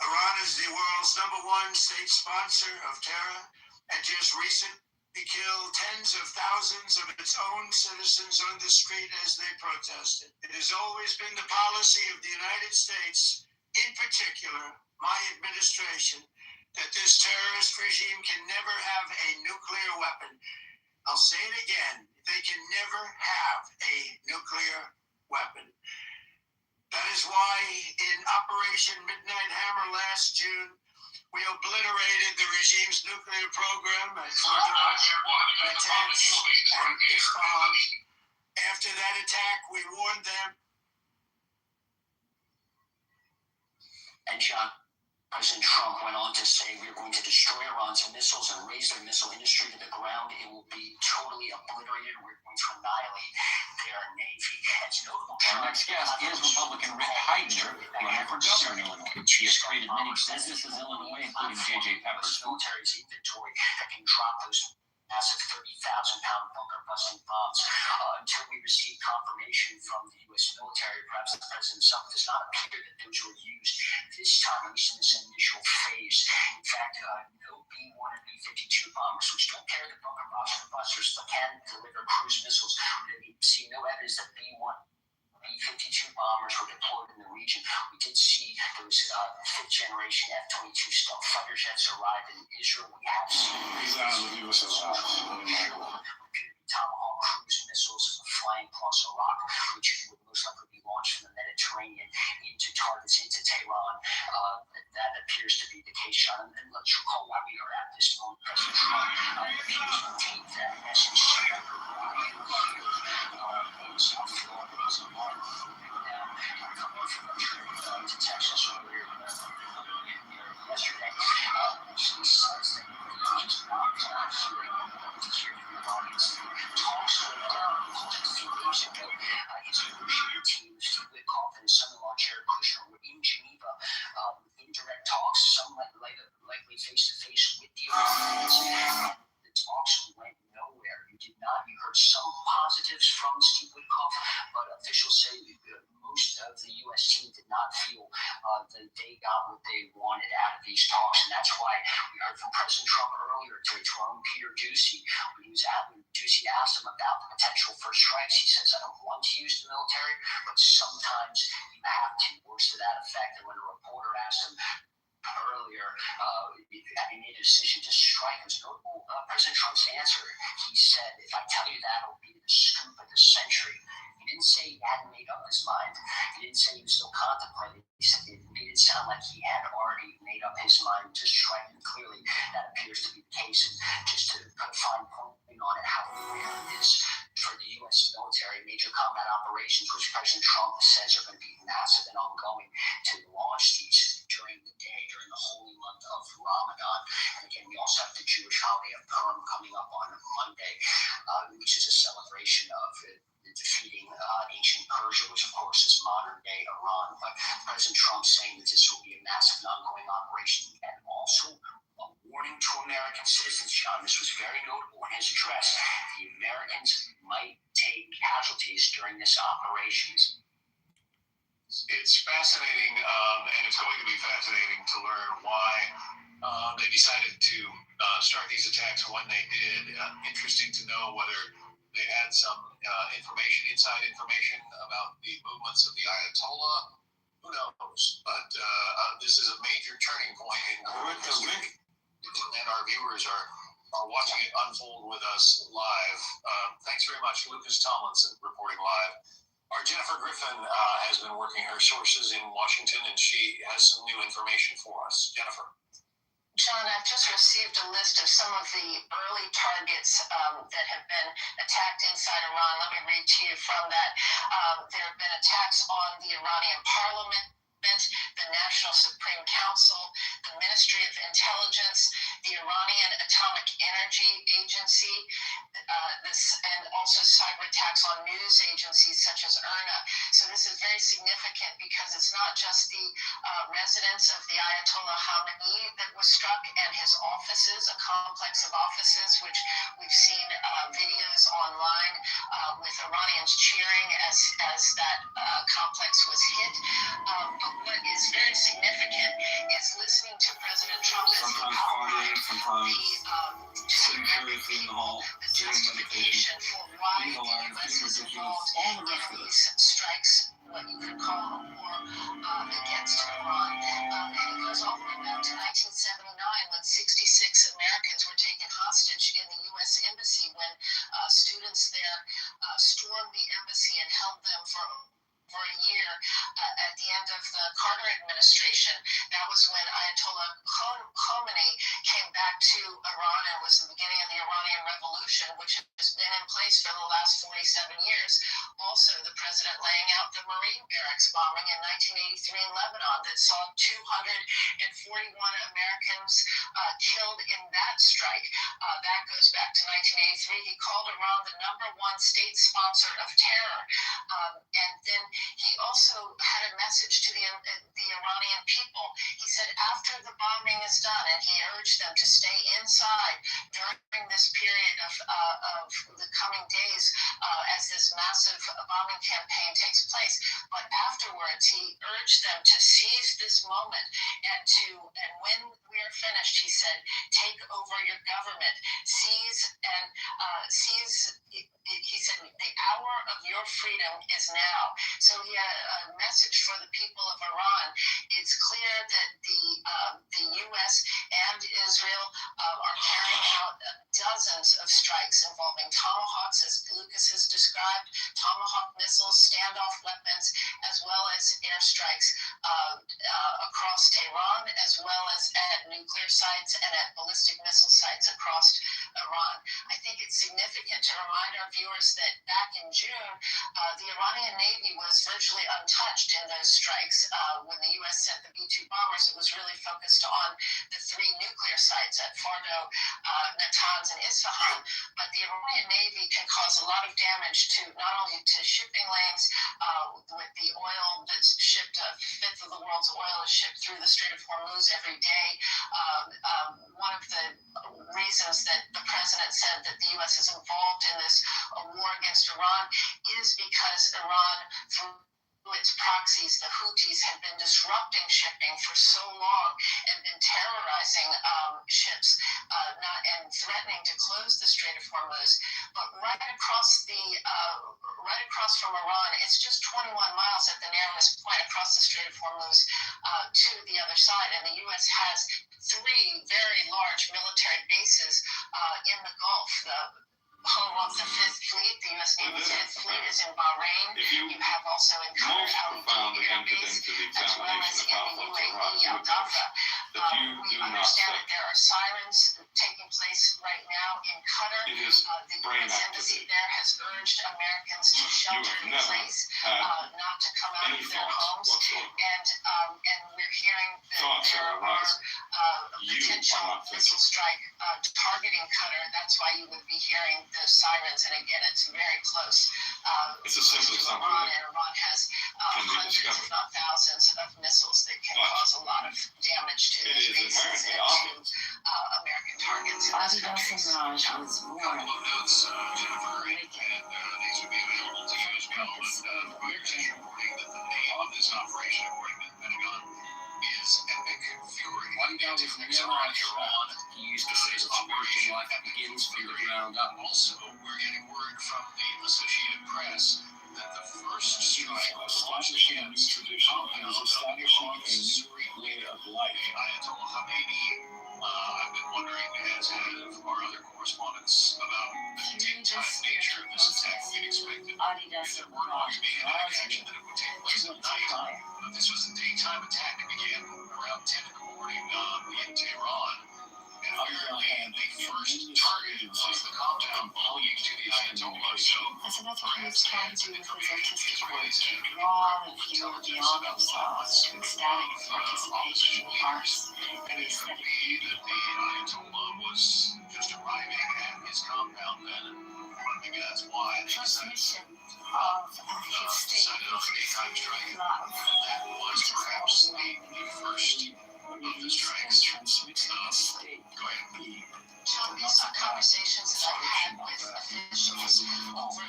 Iran is the world's #1 state sponsor of terror and just recently killed tens of thousands of its own citizens on the street as they protested. It has always been the policy of the United States, in particular, my administration, that this terrorist regime can never have a nuclear weapon. I'll say it again, they can never have a nuclear weapon. That is why in Operation Midnight Hammer last June, we obliterated the regime's nuclear program at Fordow, Natanz, and Isfahan. After that attack, we warned them. And John, President Trump went on to say we are going to destroy Iran's missiles and raise their missile industry to the ground. It will be totally obliterated. We're going to annihilate their navy. It's notable. Our next guest is Republican Rick Heidner, running for governor in Illinois. He has created many businesses in Illinois, including J.J. Pepper's military's inventory that can drop those massive 30,000-pound bunker-busting bombs. Until we receive confirmation from the U.S. military, perhaps the president himself, does not appear that those were used this time, at least in this initial phase. In fact, no B-1 and B-52 bombers, which don't carry the bunker busters, but can deliver cruise missiles. We see no evidence that B-1 B-52 bombers were deployed in the region. We did see those fifth-generation F-22 stealth fighter jets arrive in Israel. We have seen Tomahawk cruise missiles flying across Iraq, which would most likely be launched from the Mediterranean into targets into Tehran. That appears to be the case, Sean. And let's recall why we are at this moment. President Trump appears to take that message to South Florida is a month now. Coming from a trip to Texas earlier yesterday, which says that he's not hearing talks went down a few days ago. His negotiating team, Steve Witkoff and son-in-law Jared Kushner, were in Geneva, indirect talks, some likely face-to-face with the Iranians. The talks went nowhere. You heard some positives from Steve Witkoff, but officials say most of the U.S. team did not feel that they got what they wanted out of these talks, and that's why we heard from President Trump earlier today, to our own Peter Doocy, when Doocy asked him about the potential for strikes. He says, I don't want to use the military, but sometimes you have to, words to that effect. And when a reporter asked him earlier, having made a decision to strike, was notable. President Trump's answer, he said, if I tell you that, it'll be the scoop of the century. He didn't say he hadn't made up his mind. He didn't say he was still contemplating. He said it made it sound like he had already made up his mind to strike, and clearly that appears to be the case. And just to put a fine point on it, how rare it is for the U.S. military major combat operations, which President Trump says are going to be massive and ongoing, to launch these during the day, during the holy month of Ramadan. And again, we also have the Jewish holiday of Purim coming up on Monday, which is a celebration of defeating ancient Persia, which of course is modern-day Iran. But President Trump saying that this will be a massive and ongoing operation, and also a warning to American citizens, John. This was very notable in his address. The Americans might take casualties during this operations. It's fascinating, and it's going to be fascinating to learn why they decided to start these attacks when they did. Interesting to know whether they had some inside information about the movements of the Ayatollah. Who knows? But this is a major turning point in history, and our viewers are watching it unfold with us live. Thanks very much, Lucas Tomlinson, reporting live. Our Jennifer Griffin has been working her sources in Washington, and she has some new information for us. Jennifer. John, I've just received a list of some of the early targets that have been attacked inside Iran. Let me read to you from that. There have been attacks on the Iranian parliament, the National Supreme Council, the Ministry of Intelligence, the Iranian Atomic Energy Agency, and also cyber attacks on news agencies such as IRNA. So this is very significant because it's not just the residence of the Ayatollah Khamenei that was struck and his offices, a complex of offices, which we've seen videos online with Iranians cheering as that complex was hit. But what is very significant is listening to President Trump as he outlines the justification for why the U.S. is involved in these strikes, what you could call a war against Iran. And it goes all the way back to 1979 when 66 Americans were taken hostage in the U.S. Embassy when students there stormed the embassy and held them for a year Americans killed in that strike. That goes back to 1983. He called Iran the #1 state sponsor of terror. And then he also had a message to the Iranian people. He said after the bombing is done, and he urged them to stay inside during this period of the coming days as this massive bombing campaign takes place. But afterwards, he urged them to seize this moment and when we're finished, he said, take over your government, seize. He said, the hour of your freedom is now. So he had a message for the people of Iran. It's clear that the U.S. and Israel are carrying out dozens of strikes involving Tomahawks, as Lucas has described, Tomahawk missiles, standoff weapons, as well as airstrikes across Tehran, as well as at nuclear sites and at ballistic missile sites across Iran. I think it's significant to remind our viewers that back in June, the Iranian Navy was virtually untouched in those strikes. When the U.S. sent the B-2 bombers, it was really focused on the 3 nuclear sites at Fordo, Natanz, and Isfahan. But the Iranian Navy can cause a lot of damage to not only to shipping lanes, with the oil that's shipped, a fifth of the world's oil is shipped through the Strait of Hormuz every day. One of the reasons that the president said that the U.S. is involved in this war against Iran is because Iran, through its proxies, the Houthis, had been disrupting shipping for so long and been terrorizing ships and threatening to close the Strait of Hormuz. But right across from Iran, it's just 21 miles at the narrowest point across the Strait of Hormuz to the other side, and the U.S. has 3 very large military bases in the Gulf. The home of the 5th Fleet, the U.S. Navy's 5th Fleet, is in Bahrain. You have also in Qatar Al Air Base, as well as in the UAE Al Dafa. We understand that there are sirens taking place right now in Qatar. The U.S. Embassy there has urged Americans to shelter in place, not to come out of their homes. And we're hearing that there are potential missile strike targeting Qatar. That's why you would be hearing the sirens, and again, it's very close. It's a simple to Iran, and Iran has hundreds, if not thousands, of missiles that can cause a lot of damage to those bases and to American targets in this country. A couple of notes, Jennifer, and these would be available to you as well. But Reuters is reporting that the name of this operation, according to the Pentagon, is Epic Fury. Attacks on Iran. He used to say that spiritual life begins from the ground up. Also, we're getting word from the Associated Press that the first strike was launched against establishing a new way of life. Ayatollah Khamenei. I've been wondering, as have our other correspondents, about the daytime nature of this attack. We'd expected, if there weren't always being an action, that it would take place at night. But this was a daytime attack. It began around 10 in the morning in Tehran. And apparently, the first target was the compound belonging to the Ayatollah. So, perhaps that could be Israelis and intelligence about plans of opposition leaders. And it could be that the Ayatollah was just arriving at his compound then, and maybe that's why they decided on a daytime strike. That was perhaps the first of the strikes. Go ahead. John, these are conversations that I've had with officials over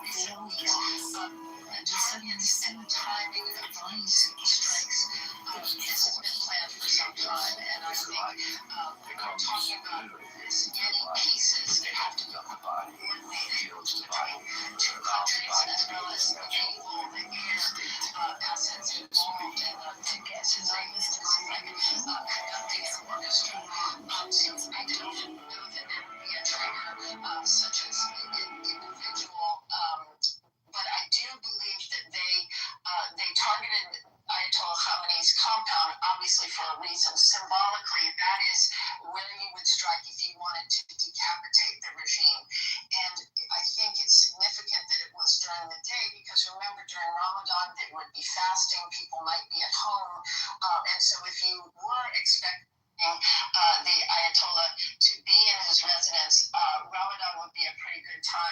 recent weeks. The targets and the timing of these strikes, this has been planned for some time, and I think we're talking about this many pieces that have to be coordinated between 2 countries, as well as the naval, the air assets involved in the tickets, as I used to say, conducting an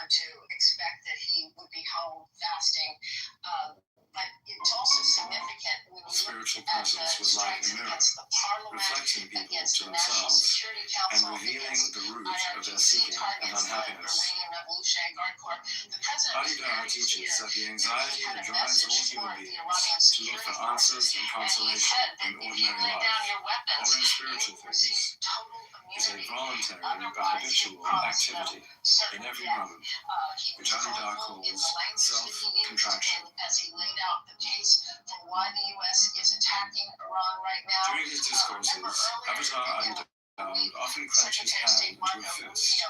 to expect that he would be home fasting. But it's also significant when you Spiritual look at presence the was like strikes a mirror, against the parliament, reflecting people against to the National themselves Security and Council, revealing against the root of their IRGC seeking and targets, the unhappiness. Iranian Revolutionary Guard Corps. The president was Adidar very teaches clear that the that anxiety he had that a drives all message for human the beings Iranian to look security for forces, answers and and he consolation said that in if you ordinary lay down life your weapons, or in you spiritual will receive things total is a immunity. voluntary, Otherwise, he habitual promised them activity certain in every death. moment, He which was Adidar thoughtful in calls the language that he used self-contraction. and as he laid out the case for why the U.S. is attacking Iran right now. During his discourses, Avatar Adidar would often clench his hand into a fist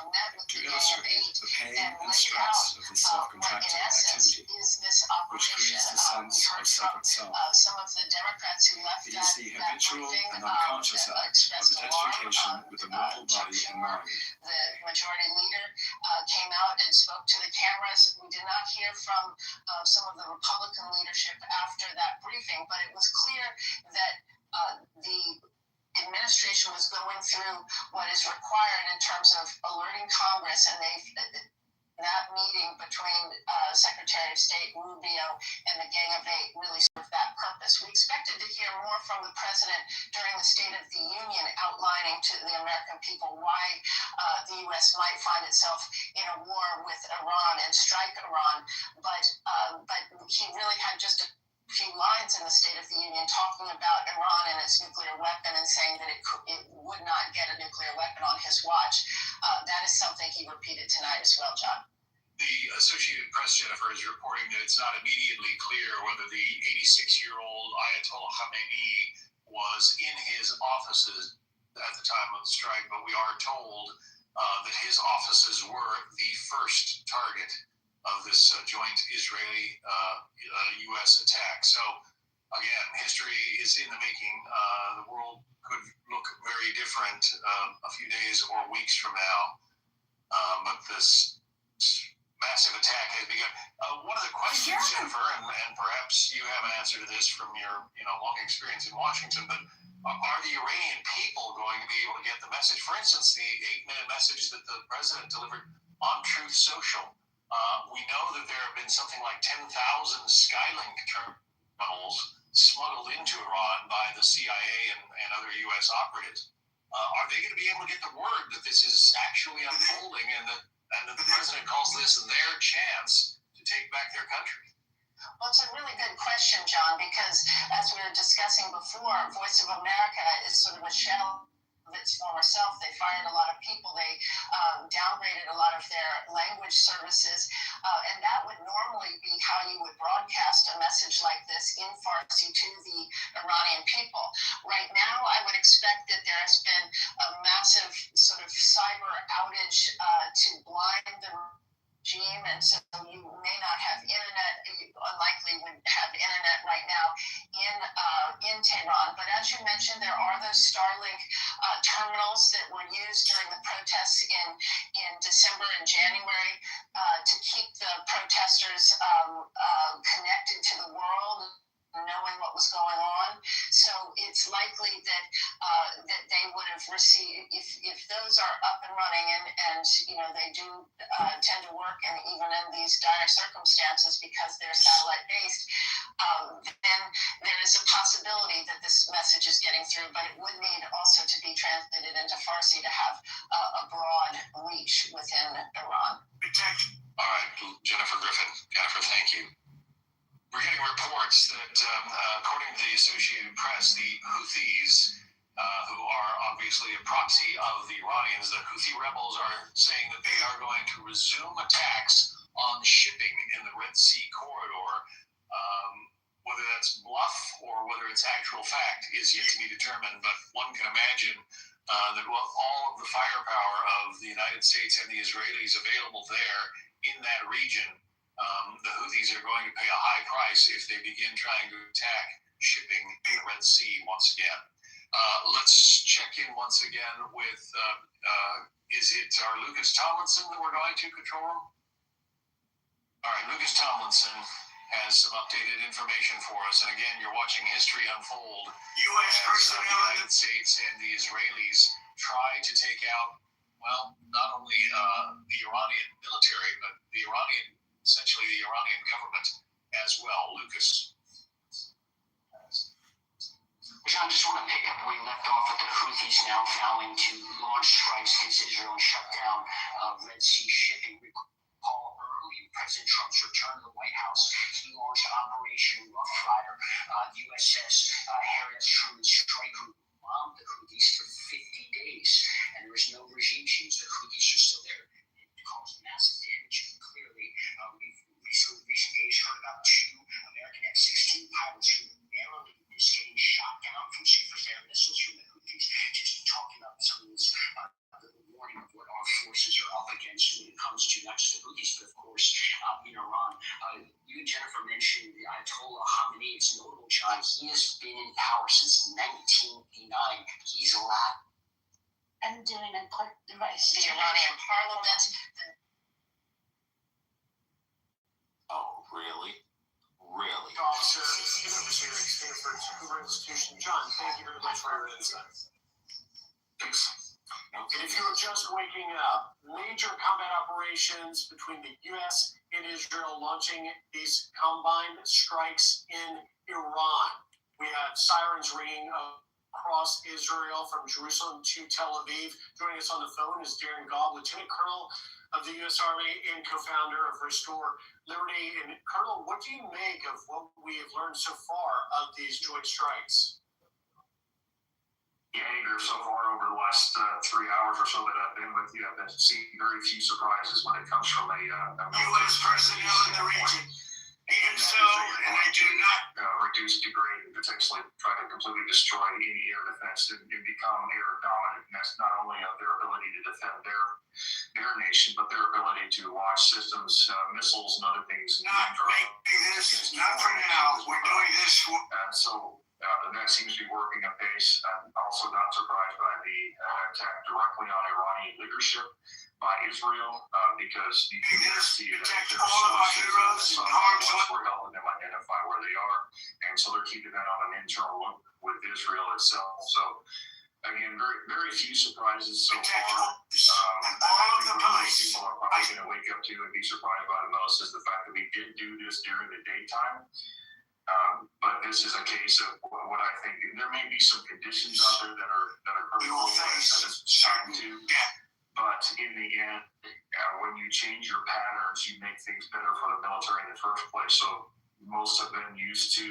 to illustrate the pain and stress of this self-contracting activity, which creates a sense of separate self. Some of the Democrats who left It is the habitual and unconscious act of identification with the mortal body and mind. The majority leader came out and spoke to the cameras. We did not hear from some of the Republican leadership after that briefing, but it was clear that the administration was going through what is required in terms of alerting Congress, and that meeting between Secretary of State Rubio and the Gang of Eight really served that purpose. We expected to hear more from the president during the State of the Union, outlining to the American people why the U.S. might find itself in a war with Iran and strike Iran, but he really had just a few lines in the State of the Union talking about Iran and its nuclear weapon and saying that it would not get a nuclear weapon on his watch. That is something he repeated tonight as well, John. The Associated Press, Jennifer, is reporting that it's not immediately clear whether the 86-year-old Ayatollah Khamenei was in his offices at the time of the strike, but we are told that his offices were the first target of this joint Israeli-U.S. attack. So, again, history is in the making. The world could look very different a few days or weeks from now. But this massive attack has begun. One of the questions, Jennifer, and perhaps you have an answer to this from your long experience in Washington, but are the Iranian people going to be able to get the message? For instance, the 8-minute message that the president delivered on Truth Social. We know that there have been something like 10,000 Skylink terminals smuggled into Iran by the CIA and other U.S. operatives. Are they going to be able to get the word that this is actually unfolding and that the president calls this their chance to take back their country? Well, it's a really good question, John, because as we were discussing before, Voice of America is sort of a shell of its former self. They fired a lot of people. They downgraded a lot of their language services. And that would normally be how you would broadcast a message like this in Farsi to the Iranian people. Right now, I would expect that there has been a massive sort of cyber outage to blind the regime, and so you may not have internet. You unlikely would have internet right now in Tehran. But as you mentioned, there are those Starlink terminals that were used during the protests in December and January to keep the protesters connected to the world, knowing what was going on. So it's likely that that they would have received, if those are up and running, and they do tend to work, and even in these dire circumstances because they're satellite based, then there is a possibility that this message is getting through. But it would need also to be translated into Farsi to have a broad reach within Iran. All right, Jennifer Griffin. Jennifer, thank you. We're getting reports that, according to the Associated Press, the Houthis, who are obviously a proxy of the Iranians, the Houthi rebels are saying that they are going to resume attacks on shipping in the Red Sea corridor. Whether that's bluff or whether it's actual fact is yet to be determined, but one can imagine that all of the firepower of the United States and the Israelis available there in that region, the Houthis are going to pay a high price if they begin trying to attack shipping in the Red Sea once again. Let's check in once again with, is it our Lucas Tomlinson that we're going to, Control Room? All right, Lucas Tomlinson has some updated information for us. And again, you're watching history unfold U.S. as the United States and the Israelis try to take out well, not only the Iranian military, but essentially the Iranian government as well. Lucas. John, I just want to pick up where you left off with the Houthis now vowing to launch strikes against Israel and shut down Red Sea shipping. Recall early President Trump's return to the White House, he launched Operation Rough Rider. The USS Harriet Truman strike group bombed the Houthis for 50 days, and there was no regime change. The Houthis are still there. It caused massive damage. Clearly, we've recent days heard about 2 American F-16 pilots who narrowly missed getting shot down from surface air missiles from the Houthis. Just talking about some of this, the warning of what our forces are up against when it comes to not just the Houthis, but of course in Iran. You and Jennifer mentioned the Ayatollah Khamenei. It's notable, John. He has been in power since 1989. He's allowed and doing a quick device. The Iranian parliament. Oh, really? Really? Officer, Kitover Congressman, Institution. John, thank you very much for your insight. Thanks. And if you were just waking up, major combat operations between the U.S. and Israel launching these combined strikes in Iran. We have sirens ringing across Israel from Jerusalem to Tel Aviv. Joining us on the phone is Darren Gaub, Lieutenant Colonel of the U.S. Army and co-founder of Restore Liberty. And Colonel, what do you make of what we have learned so far of these joint strikes? Yeah, Andrew, so far over the last 3 hours or so that I've been with you, I've been seeing very few surprises when it comes from a U.S. personnel in the region. Even so, and I do not reduce, degrade, and potentially try to completely destroy any air defense and become air dominant. And that's not only their ability to defend their nation, but their ability to launch systems, missiles, and other things. Not making this, not for now. We're doing this for. That seems to be working apace. I'm also not surprised by the attack directly on Iranian leadership by Israel because you can see that protect all of our heroes in harm's way. We're helping them identify where they are, and so they're keeping that on an internal look with Israel itself. So again, very few surprises so far. All of the police. People are probably going to wake up to and be surprised by the most is the fact that we did do this during the daytime. But this is a case of what I think. There may be some conditions out there that are critical that is starting to. But in the end, when you change your patterns, you make things better for the military in the first place. So most have been used to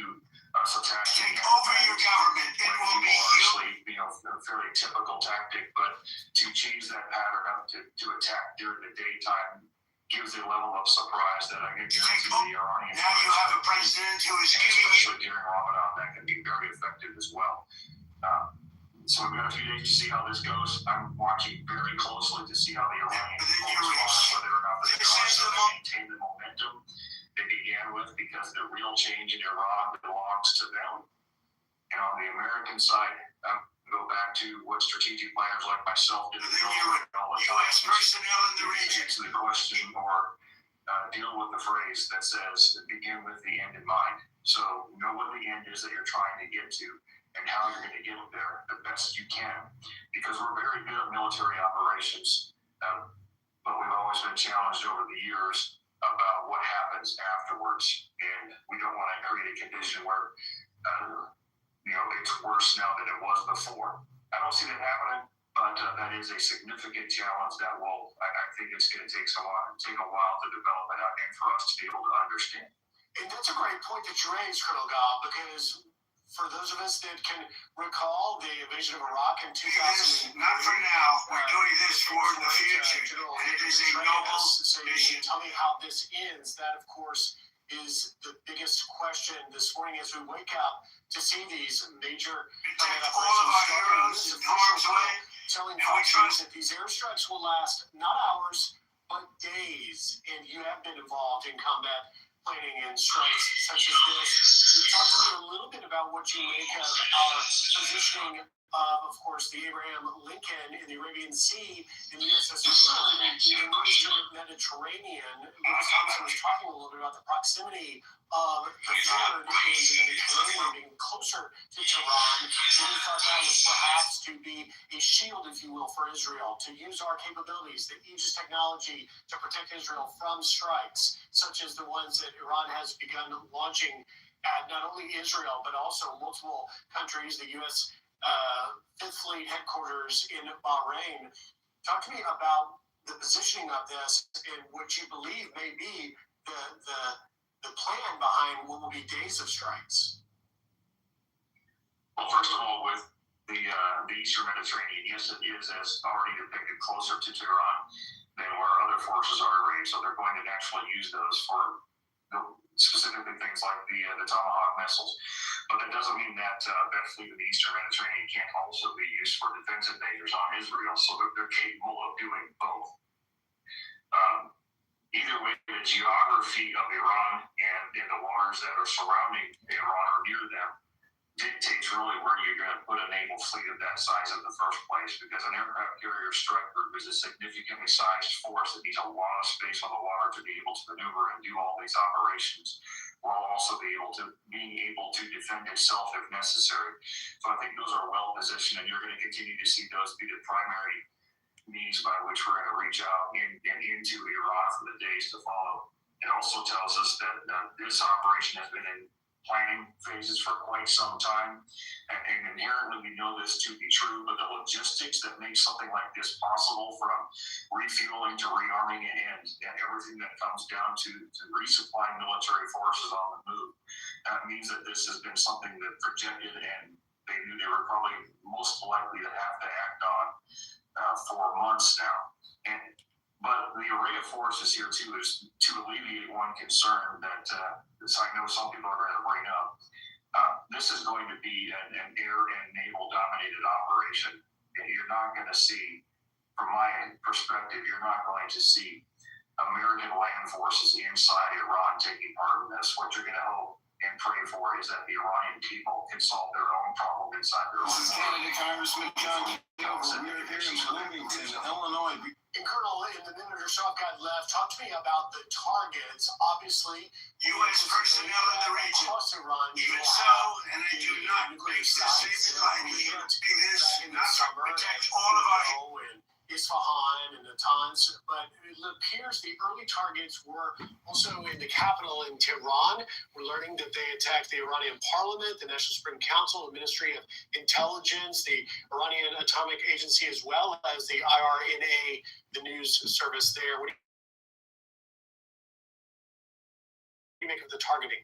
us attacking. Take over your government. It will be asleep, a fairly typical tactic. But to change that pattern up to attack during the daytime gives a level of surprise that I can guarantee the Iranians. Now you have a president who is giving you. Especially during Ramadan, that can be very effective as well. So we've got a few days to see how this goes. I'm watching very closely to see how the Iranians respond, whether or not they maintain the momentum they began with, because the real change in Iran belongs to them. And on the American side, go back to what strategic planners like myself did all the time. U.S. personnel in the region. Answer the question or deal with the phrase that says begin with the end in mind. So know what the end is that you're trying to get to and how you're going to get there the best you can. Because we're very good at military operations, but we've always been challenged over the years about what happens afterwards. And we don't want to create a condition where it's worse now than it was before. I don't see that happening, but that is a significant challenge that I think it's going to take a while to develop it and for us to be able to understand. And that's a great point that you raised, Colonel Gaub, because for those of us that can recall the invasion of Iraq in 2000. Not for now. We're doing this for the future. And it is a noble mission. Tell me how this ends. That, of course, is the biggest question this morning as we wake up to see these major all of our heroes in harm's way. Telling folks that these airstrikes will last not hours, but days. And you have been involved in combat planning and strikes such as this. Talk to me a little bit about what you make of our positioning of course, the Abraham Lincoln in the Arabian Sea and the USS in the Eastern Mediterranean. Lewis Thompson was talking a little bit about the proximity of the third in the Mediterranean being closer to Tehran. And we thought that was perhaps to be a shield, if you will, for Israel, to use our capabilities, the Aegis technology to protect Israel from strikes, such as the ones that Iran has begun launching at not only Israel, but also multiple countries, the U.S. Fifth Fleet headquarters in Bahrain. Talk to me about the positioning of this and what you believe may be the plan behind what will be days of strikes. Well, first of all, with the Eastern Mediterranean, yes, it is as already depicted closer to Tehran than where other forces are arrayed. So they're going to naturally use those for specifically things like the Tomahawk missiles. But that doesn't mean that that fleet in the Eastern Mediterranean can't also be used for defensive measures on Israel. So they're capable of doing both. Either way, the geography of Iran and the waters that are surrounding Iran or near them dictates really where you're going to put a naval fleet of that size in the first place, because an aircraft carrier strike group is a significantly sized force that needs a lot of space on the water to be able to maneuver and do all these operations, while also being able to defend itself if necessary. So I think those are well positioned, and you're going to continue to see those be the primary means by which we're going to reach out and into Iran for the days to follow. It also tells us that this operation has been in planning phases for quite some time, and inherently we know this to be true, but the logistics that make something like this possible, from refueling to rearming and everything that comes down to resupplying military forces on the move, means that this has been something that projected and they knew they were probably most likely to have to act on for months now. But the array of forces here too is to alleviate one concern that I know some people are going to bring up. This is going to be an air and naval dominated operation, and you're not going to see, from my perspective, you're not going to see American land forces inside Iran taking part in this. What you're going to hope and pray for is that the Iranian people can solve their own problem inside their own. This is Canada Congressman John Kitover. We're here in Bloomington, Illinois. And Colonel, in the minute or so I've got left, talk to me about the targets. Obviously, U.S. personnel in the region. Even so, and I do not make this statement lightly, it is not to protect all of our Isfahan and Natanz, but it appears the early targets were also in the capital in Tehran. We're learning that they attacked the Iranian parliament, the National Supreme Council, the Ministry of Intelligence, the Iranian Atomic Agency, as well as the IRNA, the news service there. What do you make of the targeting?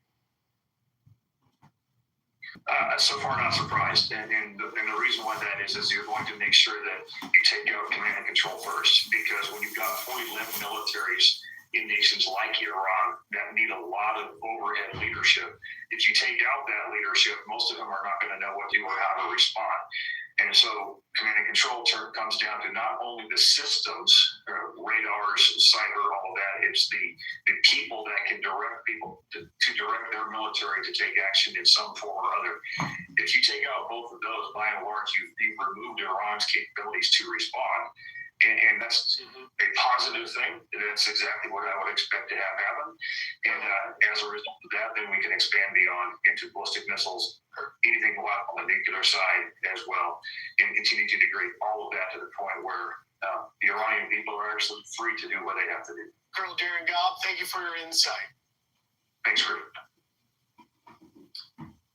So far, not surprised, and the reason why that is you're going to make sure that you take out command and control first, because when you've got fully linked militaries in nations like Iran that need a lot of overhead leadership, if you take out that leadership, most of them are not going to know what to do or how to respond. And so command and control comes down to not only the systems, radars, cyber, all of that, it's the people that can direct people to direct their military to take action in some form or other. If you take out both of those, by and large, you've removed Iran's capabilities to respond. And that's a positive thing. That's exactly what I would expect to have happen. And as a result of that, then we can expand beyond into ballistic missiles, or anything on the nuclear side as well, and continue to degrade all of that to the point where the Iranian people are actually free to do what they have to do. Colonel Darren Gobb, thank you for your insight. Thanks, Rick.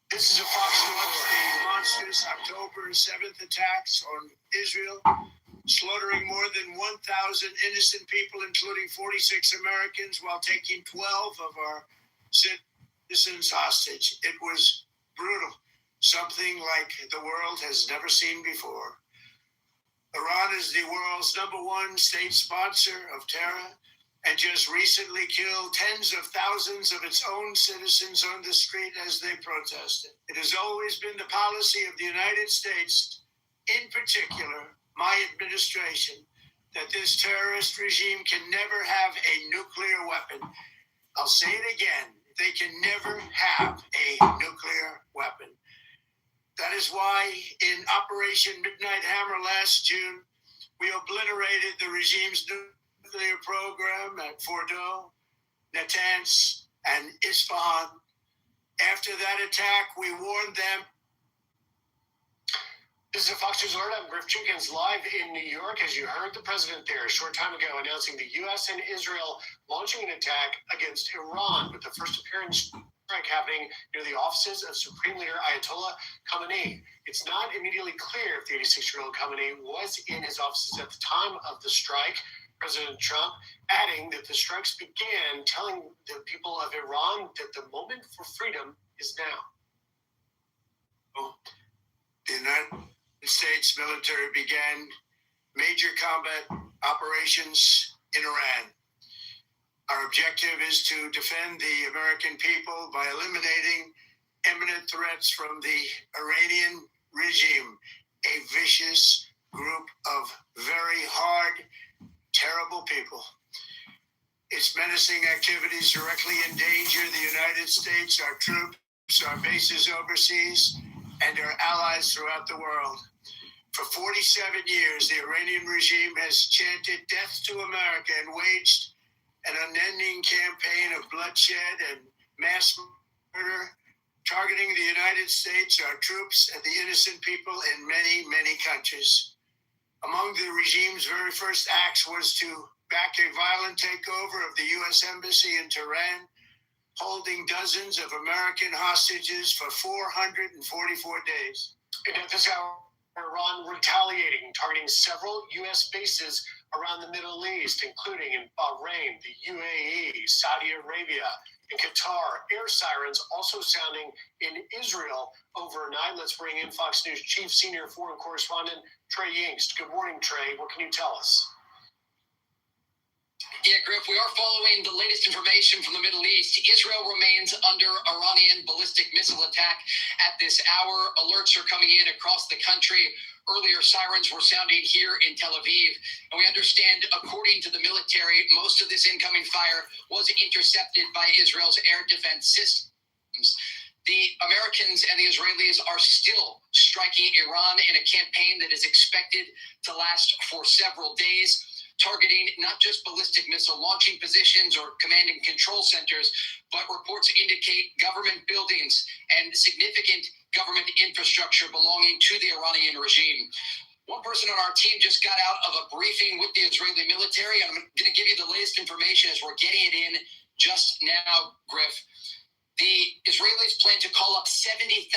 This is a Fox News. The monstrous October 7th attacks on Israel, slaughtering more than 1,000 innocent people, including 46 Americans, while taking 12 of our citizens hostage. It was brutal, something like the world has never seen before. Iran is the world's #1 state sponsor of terror, and just recently killed tens of thousands of its own citizens on the street as they protested. It has always been the policy of the United States, in particular, my administration, that this terrorist regime can never have a nuclear weapon. I'll say it again, they can never have a nuclear weapon. That is why in Operation Midnight Hammer last June, we obliterated the regime's nuclear program at Fordow, Natanz, and Isfahan. After that attack, we warned them. This is a Fox News Alert. I'm Griff Jenkins live in New York. As you heard the president there a short time ago announcing the U.S. and Israel launching an attack against Iran, with the first appearance strike happening near the offices of Supreme Leader Ayatollah Khamenei. It's not immediately clear if the 86-year-old Khamenei was in his offices at the time of the strike. President Trump adding that the strikes began, telling the people of Iran that the moment for freedom is now. The United States military began major combat operations in Iran. Our objective is to defend the American people by eliminating imminent threats from the Iranian regime, a vicious group of very hard, terrible people. Its menacing activities directly endanger the United States, our troops, our bases overseas, and our allies throughout the world. For 47 years, the Iranian regime has chanted death to America and waged an unending campaign of bloodshed and mass murder, targeting the United States, our troops, and the innocent people in many, many countries. Among the regime's very first acts was to back a violent takeover of the U.S. Embassy in Tehran, holding dozens of American hostages for 444 days. And at this hour, Iran retaliating, targeting several U.S. bases around the Middle East, including in Bahrain, the UAE, Saudi Arabia, and Qatar. Air sirens also sounding in Israel overnight. Let's bring in Fox News Chief Senior Foreign Correspondent Trey Yingst. Good morning, Trey. What can you tell us? Yeah, Griff, we are following the latest information from the Middle East. Israel remains under Iranian ballistic missile attack at this hour. Alerts are coming in across the country. Earlier, sirens were sounding here in Tel Aviv. And we understand, according to the military, most of this incoming fire was intercepted by Israel's air defense systems. The Americans and the Israelis are still striking Iran in a campaign that is expected to last for several days, targeting not just ballistic missile launching positions or command and control centers, but reports indicate government buildings and significant government infrastructure belonging to the Iranian regime. One person on our team just got out of a briefing with the Israeli military. I'm going to give you the latest information as we're getting it in just now, Griff. The Israelis plan to call up 70,000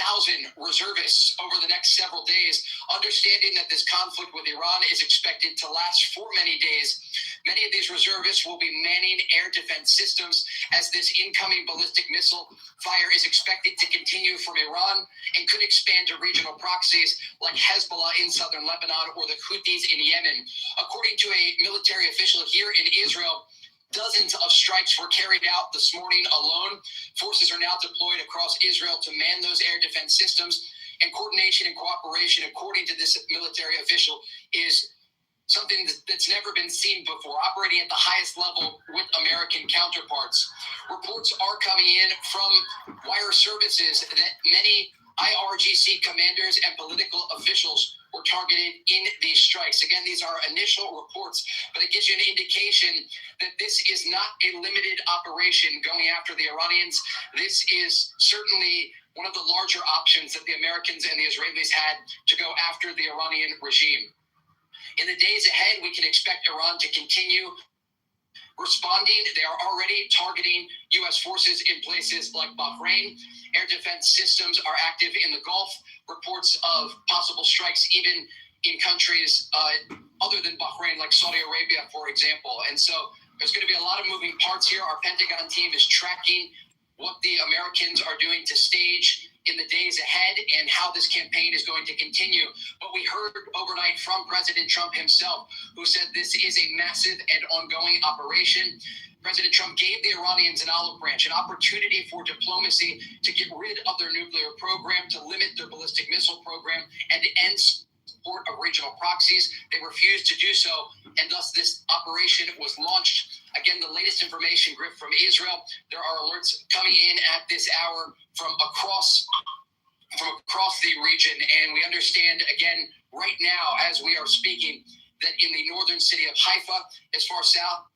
reservists over the next several days, understanding that this conflict with Iran is expected to last for many days. Many of these reservists will be manning air defense systems as this incoming ballistic missile fire is expected to continue from Iran and could expand to regional proxies like Hezbollah in southern Lebanon or the Houthis in Yemen. According to a military official here in Israel, dozens of strikes were carried out this morning alone. Forces are now deployed across Israel to man those air defense systems, and coordination and cooperation, according to this military official, is something that's never been seen before, operating at the highest level with American counterparts. Reports are coming in from wire services that many IRGC commanders and political officials were targeted in these strikes. Again, these are initial reports, but it gives you an indication that this is not a limited operation going after the Iranians. This is certainly one of the larger options that the Americans and the Israelis had to go after the Iranian regime. In the days ahead, we can expect Iran to continue responding. They are already targeting U.S. forces in places like Bahrain. Air defense systems are active in the Gulf. Reports of possible strikes even in countries other than Bahrain, like Saudi Arabia, for example. And so there's going to be a lot of moving parts here. Our Pentagon team is tracking what the Americans are doing to stage in the days ahead and how this campaign is going to continue. But we heard overnight from President Trump himself, who said this is a massive and ongoing operation. President Trump gave the Iranians an olive branch, an opportunity for diplomacy to get rid of their nuclear program, to limit their ballistic missile program, and to end support of regional proxies. They refused to do so, and thus this operation was launched. Again, the latest information, Griff, from Israel. There are alerts coming in at this hour from across from across the region, and we understand again right now as we are speaking that in the northern city of Haifa, as far south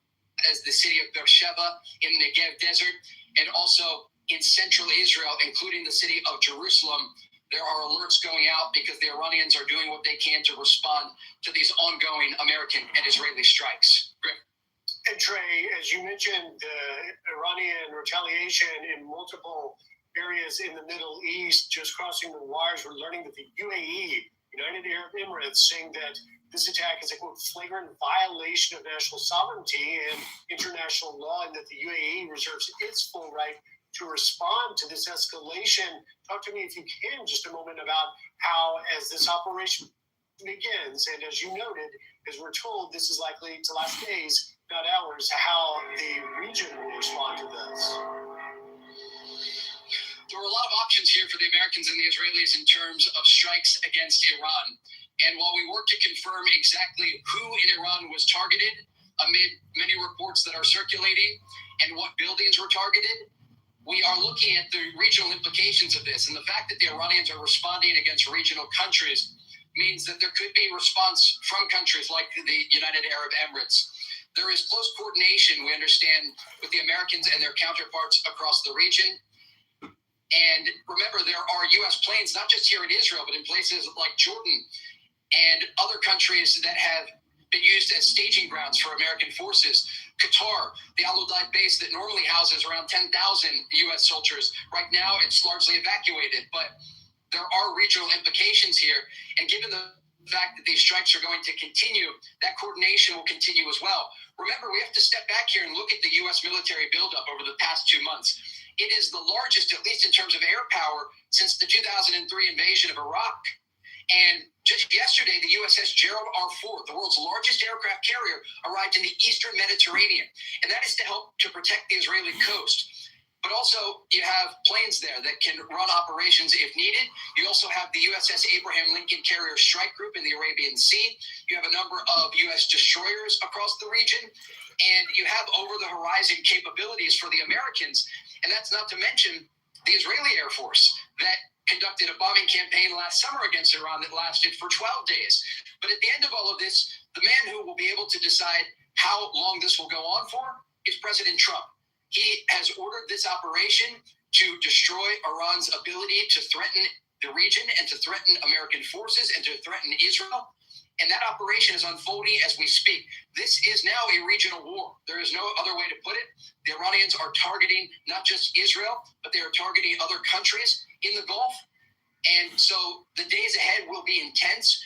as the city of Beersheba in the Negev desert, and also in central Israel, including the city of Jerusalem, there are alerts going out because the Iranians are doing what they can to respond to these ongoing American and Israeli strikes. Griff. And Trey, as you mentioned, the Iranian retaliation in multiple areas in the Middle East, just crossing the wires, we're learning that the UAE, United Arab Emirates, saying that this attack is a, quote, flagrant violation of national sovereignty and international law, and that the UAE reserves its full right to respond to this escalation. Talk to me, if you can, just a moment about how, as this operation begins, and as you noted, as we're told, this is likely to last days, not hours, how the region will respond to this. There are a lot of options here for the Americans and the Israelis in terms of strikes against Iran. And while we work to confirm exactly who in Iran was targeted amid many reports that are circulating and what buildings were targeted, we are looking at the regional implications of this. And the fact that the Iranians are responding against regional countries means that there could be response from countries like the United Arab Emirates. There is close coordination, we understand, with the Americans and their counterparts across the region. And remember, there are U.S. planes, not just here in Israel, but in places like Jordan and other countries that have been used as staging grounds for American forces. Qatar, the Al Udeid base that normally houses around 10,000 U.S. soldiers. Right now, it's largely evacuated, but there are regional implications here. And given the fact that these strikes are going to continue, that coordination will continue as well. Remember, we have to step back here and look at the U.S. military buildup over the past 2 months. It is the largest, at least in terms of air power, since the 2003 invasion of Iraq. And just yesterday, the USS Gerald R. Ford, the world's largest aircraft carrier, arrived in the eastern Mediterranean. And that is to help to protect the Israeli coast. But also, you have planes there that can run operations if needed. You also have the USS Abraham Lincoln Carrier Strike Group in the Arabian Sea. You have a number of U.S. destroyers across the region. And you have over-the-horizon capabilities for the Americans. And that's not to mention the Israeli Air Force that conducted a bombing campaign last summer against Iran that lasted for 12 days. But at the end of all of this, the man who will be able to decide how long this will go on for is President Trump. He has ordered this operation to destroy Iran's ability to threaten the region and to threaten American forces and to threaten Israel. And that operation is unfolding as we speak. This is now a regional war. There is no other way to put it. The Iranians are targeting not just Israel, but they are targeting other countries in the Gulf. And so the days ahead will be intense.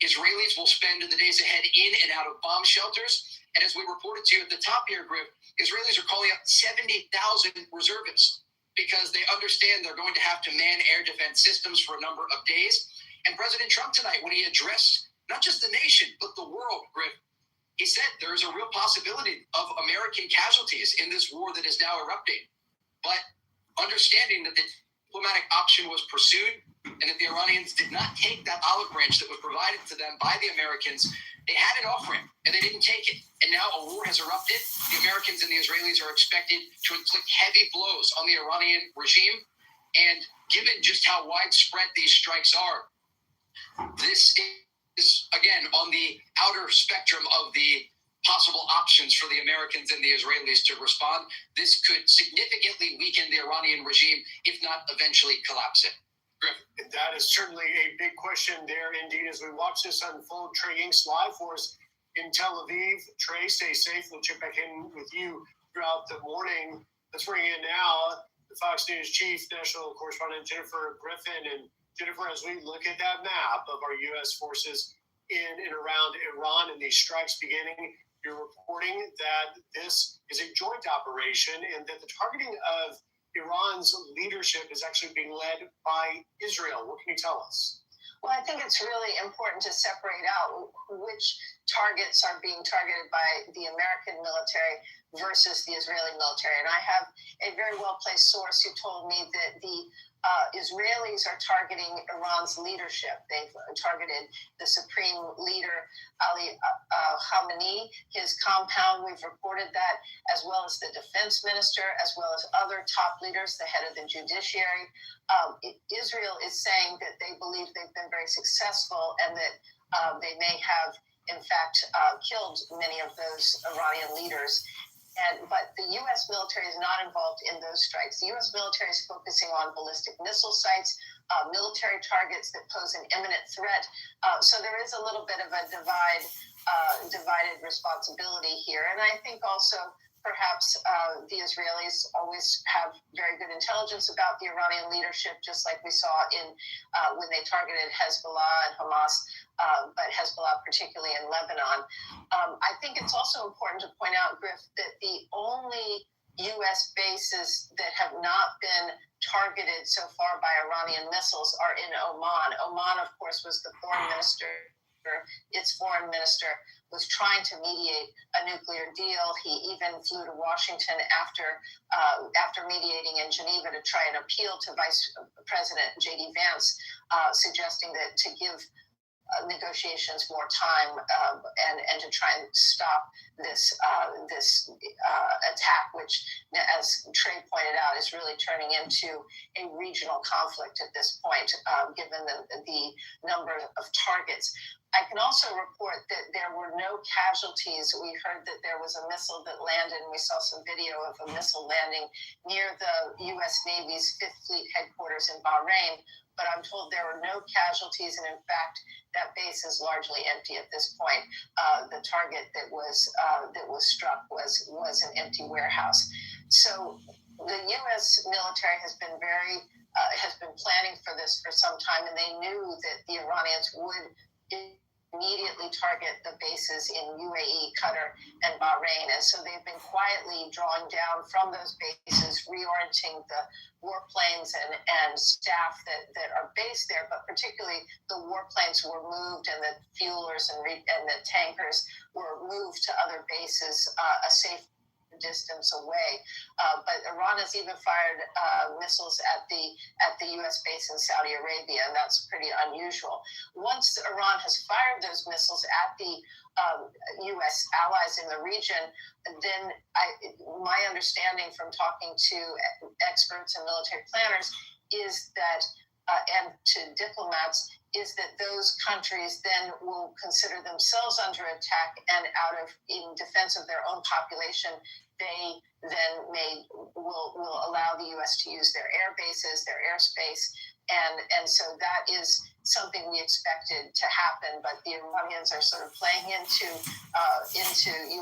Israelis will spend the days ahead in and out of bomb shelters. And as we reported to you at the top here, Griff, Israelis are calling up 70,000 reservists because they understand they're going to have to man air defense systems for a number of days. And President Trump tonight, when he addressed not just the nation, but the world, Griff, he said there is a real possibility of American casualties in this war that is now erupting. But understanding that the diplomatic option was pursued and that the Iranians did not take that olive branch that was provided to them by the Americans, they had an off-ramp and they didn't take it. And now a war has erupted. The Americans and the Israelis are expected to inflict heavy blows on the Iranian regime. And given just how widespread these strikes are, this is, again, on the outer spectrum of the possible options for the Americans and the Israelis to respond. This could significantly weaken the Iranian regime, if not eventually collapse it. Griff. That is certainly a big question there, indeed, as we watch this unfold. Trey Inks live for us in Tel Aviv. Trey, stay safe. We'll check back in with you throughout the morning. Let's bring in now the Fox News chief national correspondent, Jennifer Griffin. And Jennifer, as we look at that map of our U.S. forces in and around Iran and these strikes beginning, you're reporting that this is a joint operation and that the targeting of Iran's leadership is actually being led by Israel. What can you tell us? Well, I think it's really important to separate out which targets are being targeted by the American military versus the Israeli military. And I have a very well-placed source who told me that the Israelis are targeting Iran's leadership. They've targeted the supreme leader, Ali Khamenei, his compound. We've reported that, as well as the defense minister, as well as other top leaders, the head of the judiciary. Israel is saying that they believe they've been very successful and that they may have, in fact, killed many of those Iranian leaders. But the U.S. military is not involved in those strikes. The U.S. military is focusing on ballistic missile sites, military targets that pose an imminent threat. So there is a little bit of a divided responsibility here. And I think also perhaps the Israelis always have very good intelligence about the Iranian leadership, just like we saw in when they targeted Hezbollah and Hamas, but Hezbollah particularly in Lebanon. I think it's also important to point out, Griff, that the only U.S. bases that have not been targeted so far by Iranian missiles are in Oman. Oman, of course, was the foreign minister. Its foreign minister was trying to mediate a nuclear deal. He even flew to Washington after mediating in Geneva to try and appeal to Vice President J.D. Vance, suggesting that to give negotiations more time and to try and stop this attack, which, as Trey pointed out, is really turning into a regional conflict at this point, given the number of targets. I can also report that there were no casualties. We heard that there was a missile that landed, and we saw some video of a missile landing near the U.S. Navy's 5th Fleet headquarters in Bahrain. But I'm told there were no casualties, and in fact, that base is largely empty at this point. The target that was struck was an empty warehouse. So the U.S. military has been planning for this for some time, and they knew that the Iranians would immediately target the bases in UAE, Qatar, and Bahrain. And so they've been quietly drawing down from those bases, reorienting the warplanes and staff that are based there, but particularly the warplanes were moved and the fuelers and the tankers were moved to other bases, a safe distance away. But Iran has even fired missiles at the U.S. base in Saudi Arabia, and that's pretty unusual. Once Iran has fired those missiles at the U.S. allies in the region, then my understanding from talking to experts and military planners is that, and to diplomats, is that those countries then will consider themselves under attack, and in defense of their own population, they then will allow the U.S. to use their air bases, their airspace, and so that is something we expected to happen. But the Iranians are sort of playing into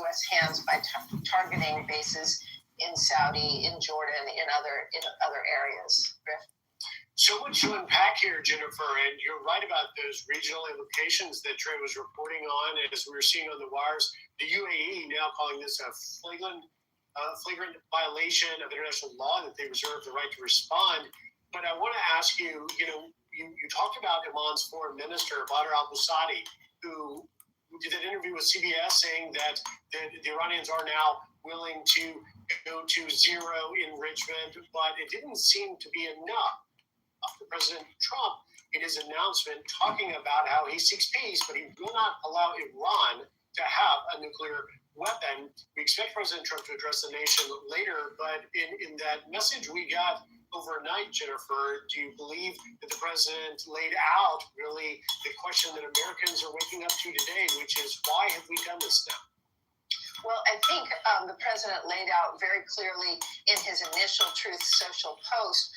U.S. hands by targeting bases in Saudi, in Jordan, in other areas. Griff? So much to unpack here, Jennifer, and you're right about those regional implications that Trey was reporting on, as we were seeing on the wires. The UAE now calling this a flagrant violation of international law, that they reserve the right to respond. But I want to ask you, you talked about Oman's foreign minister, Badr al-Busadi, who did an interview with CBS saying that the Iranians are now willing to go to zero enrichment, but it didn't seem to be enough. President Trump, in his announcement, talking about how he seeks peace, but he will not allow Iran to have a nuclear weapon. We expect President Trump to address the nation later, but in that message we got overnight, Jennifer, do you believe that the president laid out really the question that Americans are waking up to today, which is, why have we done this now? Well, I think the president laid out very clearly in his initial Truth Social post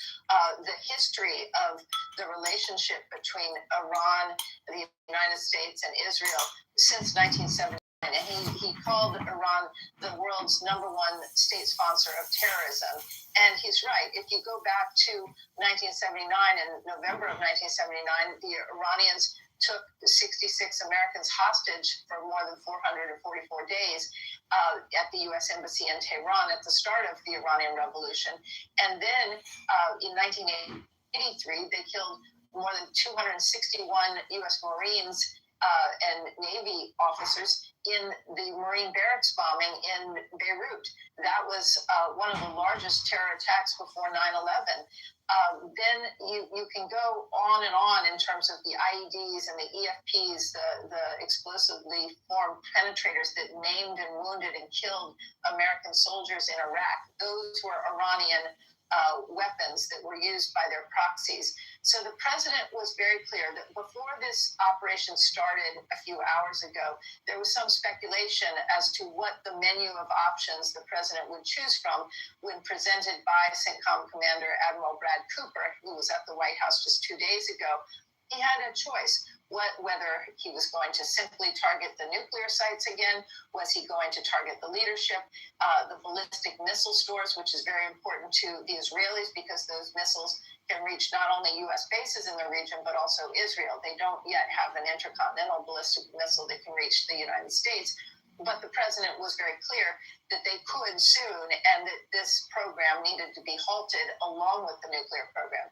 the history of the relationship between Iran, the United States, and Israel since 1979. And he called Iran the world's #1 state sponsor of terrorism. And he's right. If you go back to 1979, in November of 1979, the Iranians took 66 Americans hostage for more than 444 days at the U.S. Embassy in Tehran at the start of the Iranian Revolution. And then in 1983, they killed more than 261 U.S. Marines and Navy officers in the Marine barracks bombing in Beirut. That was one of the largest terror attacks before 9/11. Then you can go on and on in terms of the IEDs and the EFPs, the explosively formed penetrators that maimed and wounded and killed American soldiers in Iraq. Those were Iranian weapons that were used by their proxies. So the president was very clear that before this operation started a few hours ago, there was some speculation as to what the menu of options the president would choose from when presented by CENTCOM Commander Admiral Brad Cooper, who was at the White House just 2 days ago. He had a choice. Whether he was going to simply target the nuclear sites again, was he going to target the leadership, the ballistic missile stores, which is very important to the Israelis because those missiles can reach not only U.S. bases in the region, but also Israel. They don't yet have an intercontinental ballistic missile that can reach the United States. But the president was very clear that they could soon, and that this program needed to be halted along with the nuclear program.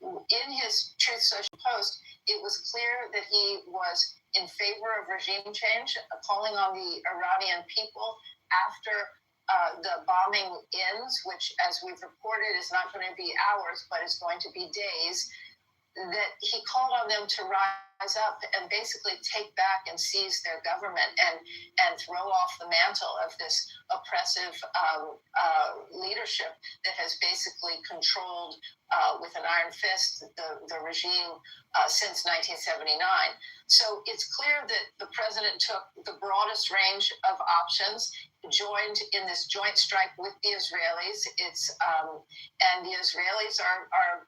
In his Truth Social post, it was clear that he was in favor of regime change, calling on the Iranian people after the bombing ends, which, as we've reported, is not going to be hours, but is going to be days, that he called on them to rise up and basically take back and seize their government and throw off the mantle of this oppressive leadership that has basically controlled with an iron fist the regime since 1979. So it's clear that the president took the broadest range of options, joined in this joint strike with the Israelis. And the Israelis are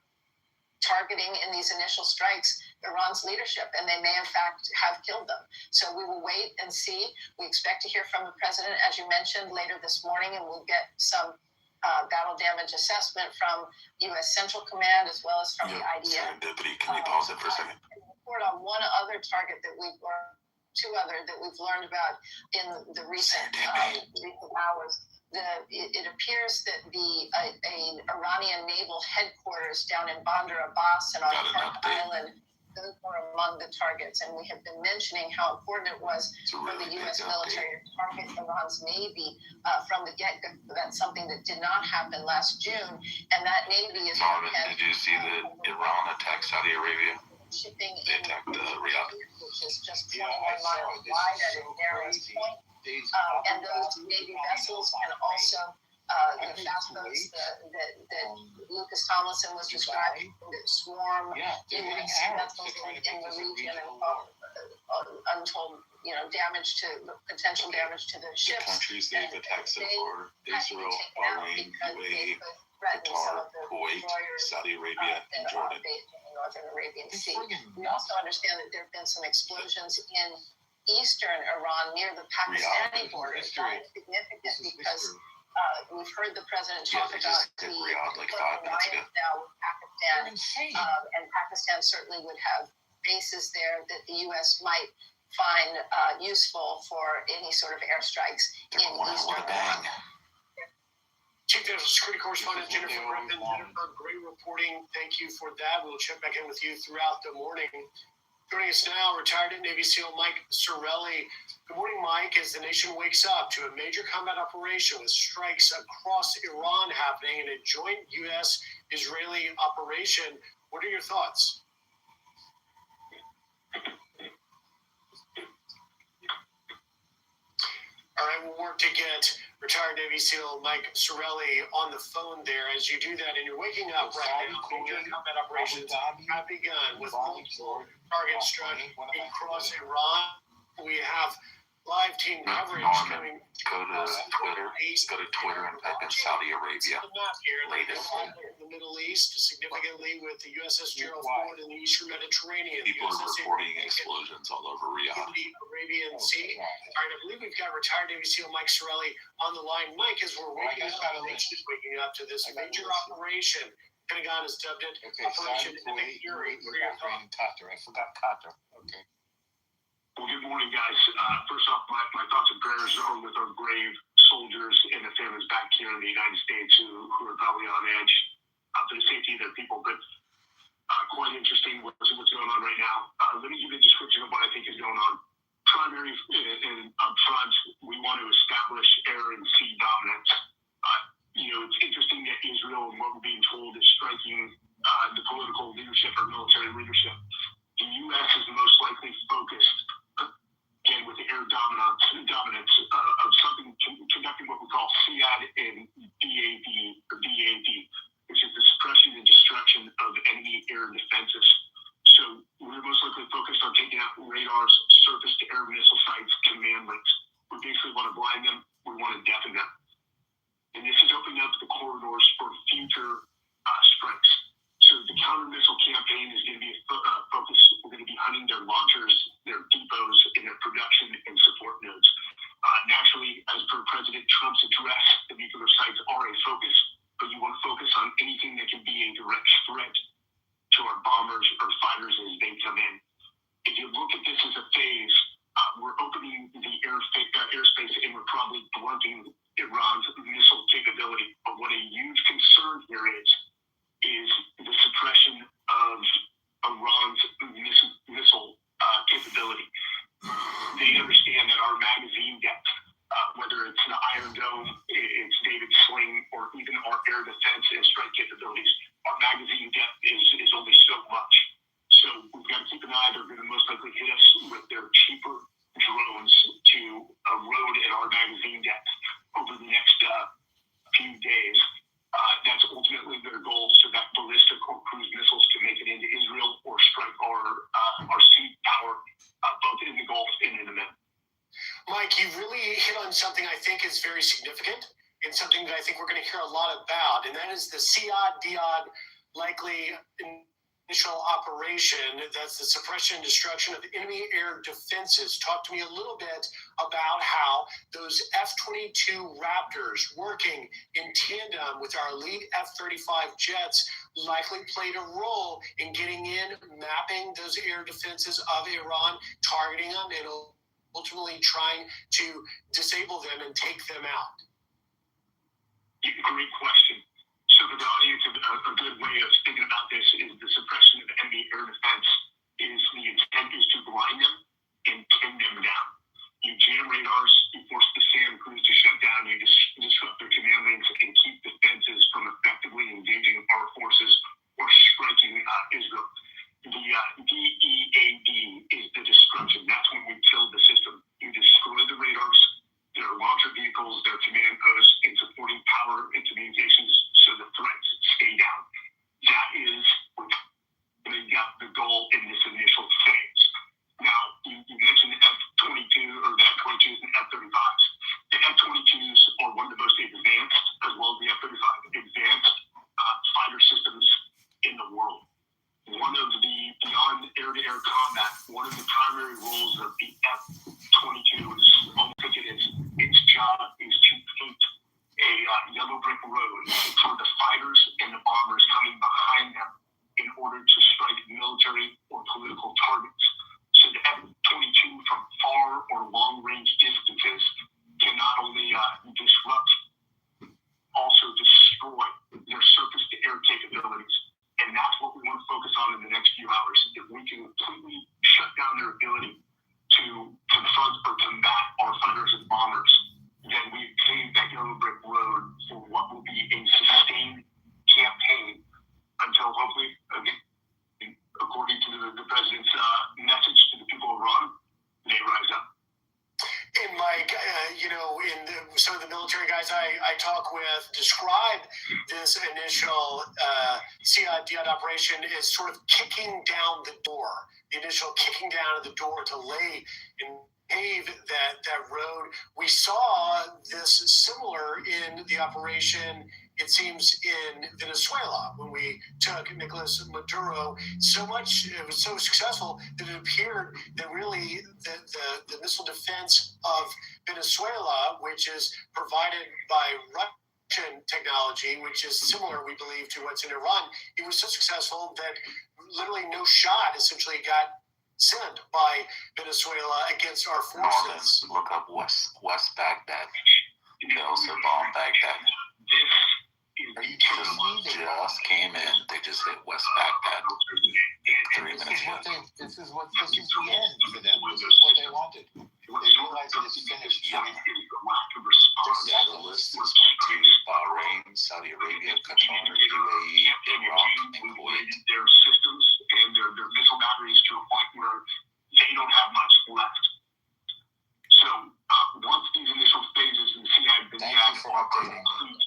targeting in these initial strikes Iran's leadership, and they may in fact have killed them. So we will wait and see. We expect to hear from the president, as you mentioned, later this morning, and we'll get some battle damage assessment from U.S. Central Command as well as from the IDF. Deputy, can you pause it for a second? Report on one other target that we've learned, two other that we've learned about in the recent hours. It appears that an Iranian naval headquarters down in Bandar Abbas and on Park Island, those were among the targets. And we have been mentioning how important it was for the U.S. military to target Iran's Navy from the get-go. That's something that did not happen last June. And that Navy is... Marvin, did you see that Iran attacked Saudi Arabia? Shipping they attacked Riyadh. Which is just 21 miles wide at its narrowest point. And those Navy vessels can also, the fast boats that Lucas Tomlinson was describing, that swarm U.S. vessels in the region and untold, damage to potential damage to the ships. The countries they've attacked so far: Israel, Bahrain, UAE, Qatar, Kuwait, Saudi Arabia, and Jordan. Northern Arabian Sea. We also understand that there have been some explosions in eastern Iran near the Pakistani border. It's very significant because we've heard the president talk about the alliance now with Pakistan, and Pakistan certainly would have bases there that the U.S. might find useful for any sort of airstrikes in eastern Iran. Chief National Security Correspondent Jennifer Griffin. Jennifer, great reporting. Thank you for that. We'll check back in with you throughout the morning. Joining us now, retired Navy SEAL Mike Sorelli. Good morning, Mike. As the nation wakes up to a major combat operation with strikes across Iran happening in a joint U.S.-Israeli operation, what are your thoughts? All right, we'll work to get retired Navy SEAL Mike Sorelli on the phone there. As you do that, and you're waking up right now, major combat operations have begun with multiple targets struck across Iran. We have live team coverage coming. Go to Twitter and type in Saudi Arabia. Latest. In the Middle East, significantly with the USS Gerald Ford in the Eastern Mediterranean. People are reporting explosions all over Riyadh. In the Arabian Sea. All right, I believe we've got retired Navy SEAL Mike Sorelli on the line. Mike, as we're waking up to this major operation, Pentagon has dubbed it Operation Epic Fury. What are your thoughts? I forgot Qatar. Okay. Well, good morning, guys. First off, my thoughts and prayers are with our brave soldiers and their families back here in the United States who are probably on edge for the safety of their people. But quite interesting what's going on right now. Let me give you a description of what I think is going on. basically want to blind them. We want to deafen them. And this is opening up the corridors for future strikes. So the counter missile campaign is going to be a focus. We're going to be hunting their launchers, their depots, and their production and support nodes. Naturally, as per President Trump's address, the nuclear sites are a focus, but you want to focus on anything that can be a direct threat to our bombers or fighters as they come in. If you look at this as a phase, we're opening the airspace and we're probably blunting Iran's missile capability. But what a huge concern here is the suppression of Iran's missile capability. They understand that our magazine depth, whether it's the Iron Dome, it's David Sling, or even our air defense and strike capabilities, our magazine depth is only so much. So we've got to keep an eye. They're going to most likely hit us with their cheaper drones to erode at our magazine depth over the next few days. That's ultimately their goal, so that ballistic or cruise missiles can make it into Israel or strike our sea power, both in the Gulf and in the Med. Mike, you really hit on something I think is very significant and something that I think we're going to hear a lot about, and that is the Diad likely initial operation. That's the suppression and destruction of enemy air defenses. Talk to me a little bit about how those F-22 Raptors working in tandem with our elite F-35 jets likely played a role in getting in, mapping those air defenses of Iran, targeting them, and ultimately trying to disable them and take them out. Great question. So for the audience, a good way of thinking about this is the suppression of enemy air defense is the intent is to blind them and pin them down. You jam radars, you force the SAM crews to shut down, you disrupt their command lanes and keep defenses from effectively engaging our forces or striking Israel. The DEAD is the destruction. That's when we kill the system. You destroy the radars, their launcher vehicles, their command posts, and supporting power and communications so the threats stay down. That is what they got the goal in this initial phase. Now, you mentioned the F-22 or the F-22s and F-35s. The F-22s are one of the most advanced, as well as the F-35, advanced fighter systems in the world. One of the, beyond air-to-air combat, one of the primary roles of the F-22 is, I think it is, its job is to paint a yellow brick road for the fighters and the bombers coming behind them in order to strike military or political targets. So the F-22 from far or long-range distances can not only disrupt, also destroy their surface-to-air capabilities. And that's what we want to focus on in the next few hours. If we can completely shut down their ability to confront or combat our fighters and bombers, then we've paved that yellow brick road for what will be a sustained campaign until hopefully, according to the president's message to the people of Iran, they rise up. And Mike, some of the military guys I talk with describe this initial Diad operation as sort of kicking down the door, the initial kicking down of the door to lay and pave that road. We saw this similar in the operation, it seems, in Venezuela when we took Nicolas Maduro. It was so successful that it appeared that really the missile defense of Venezuela, which is provided by Russian technology, which is similar, we believe, to what's in Iran, it was so successful that literally no shot essentially got sent by Venezuela against our forces. Look up West Baghdad. They also bombed Baghdad. They just came in. They just hit West Baghdad 3 minutes ago. This is the end for them. This is what they wanted. They realized it's finished. Yeah. The list is went to Bahrain, Saudi Arabia, Qatar, UAE, Iraq, and Kuwait. Their systems and their missile batteries to a point where they don't have much left. So once these initial phases in Diad are complete,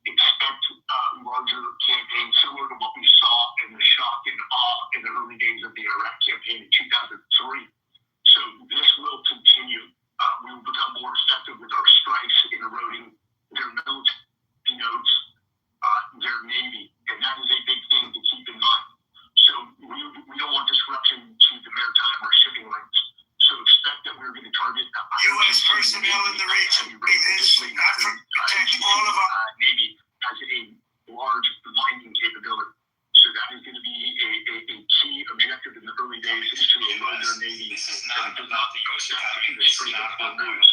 expect larger campaigns similar to what we saw in the shock and awe in the early days of the Iraq campaign in 2003. So this will continue. We will become more effective the region. It is not for protect all of our Navy has a large mining capability. So that is going to be a key objective in the early days is to erode their Navy. This is not about the U.S. economy. This is not about the U.S.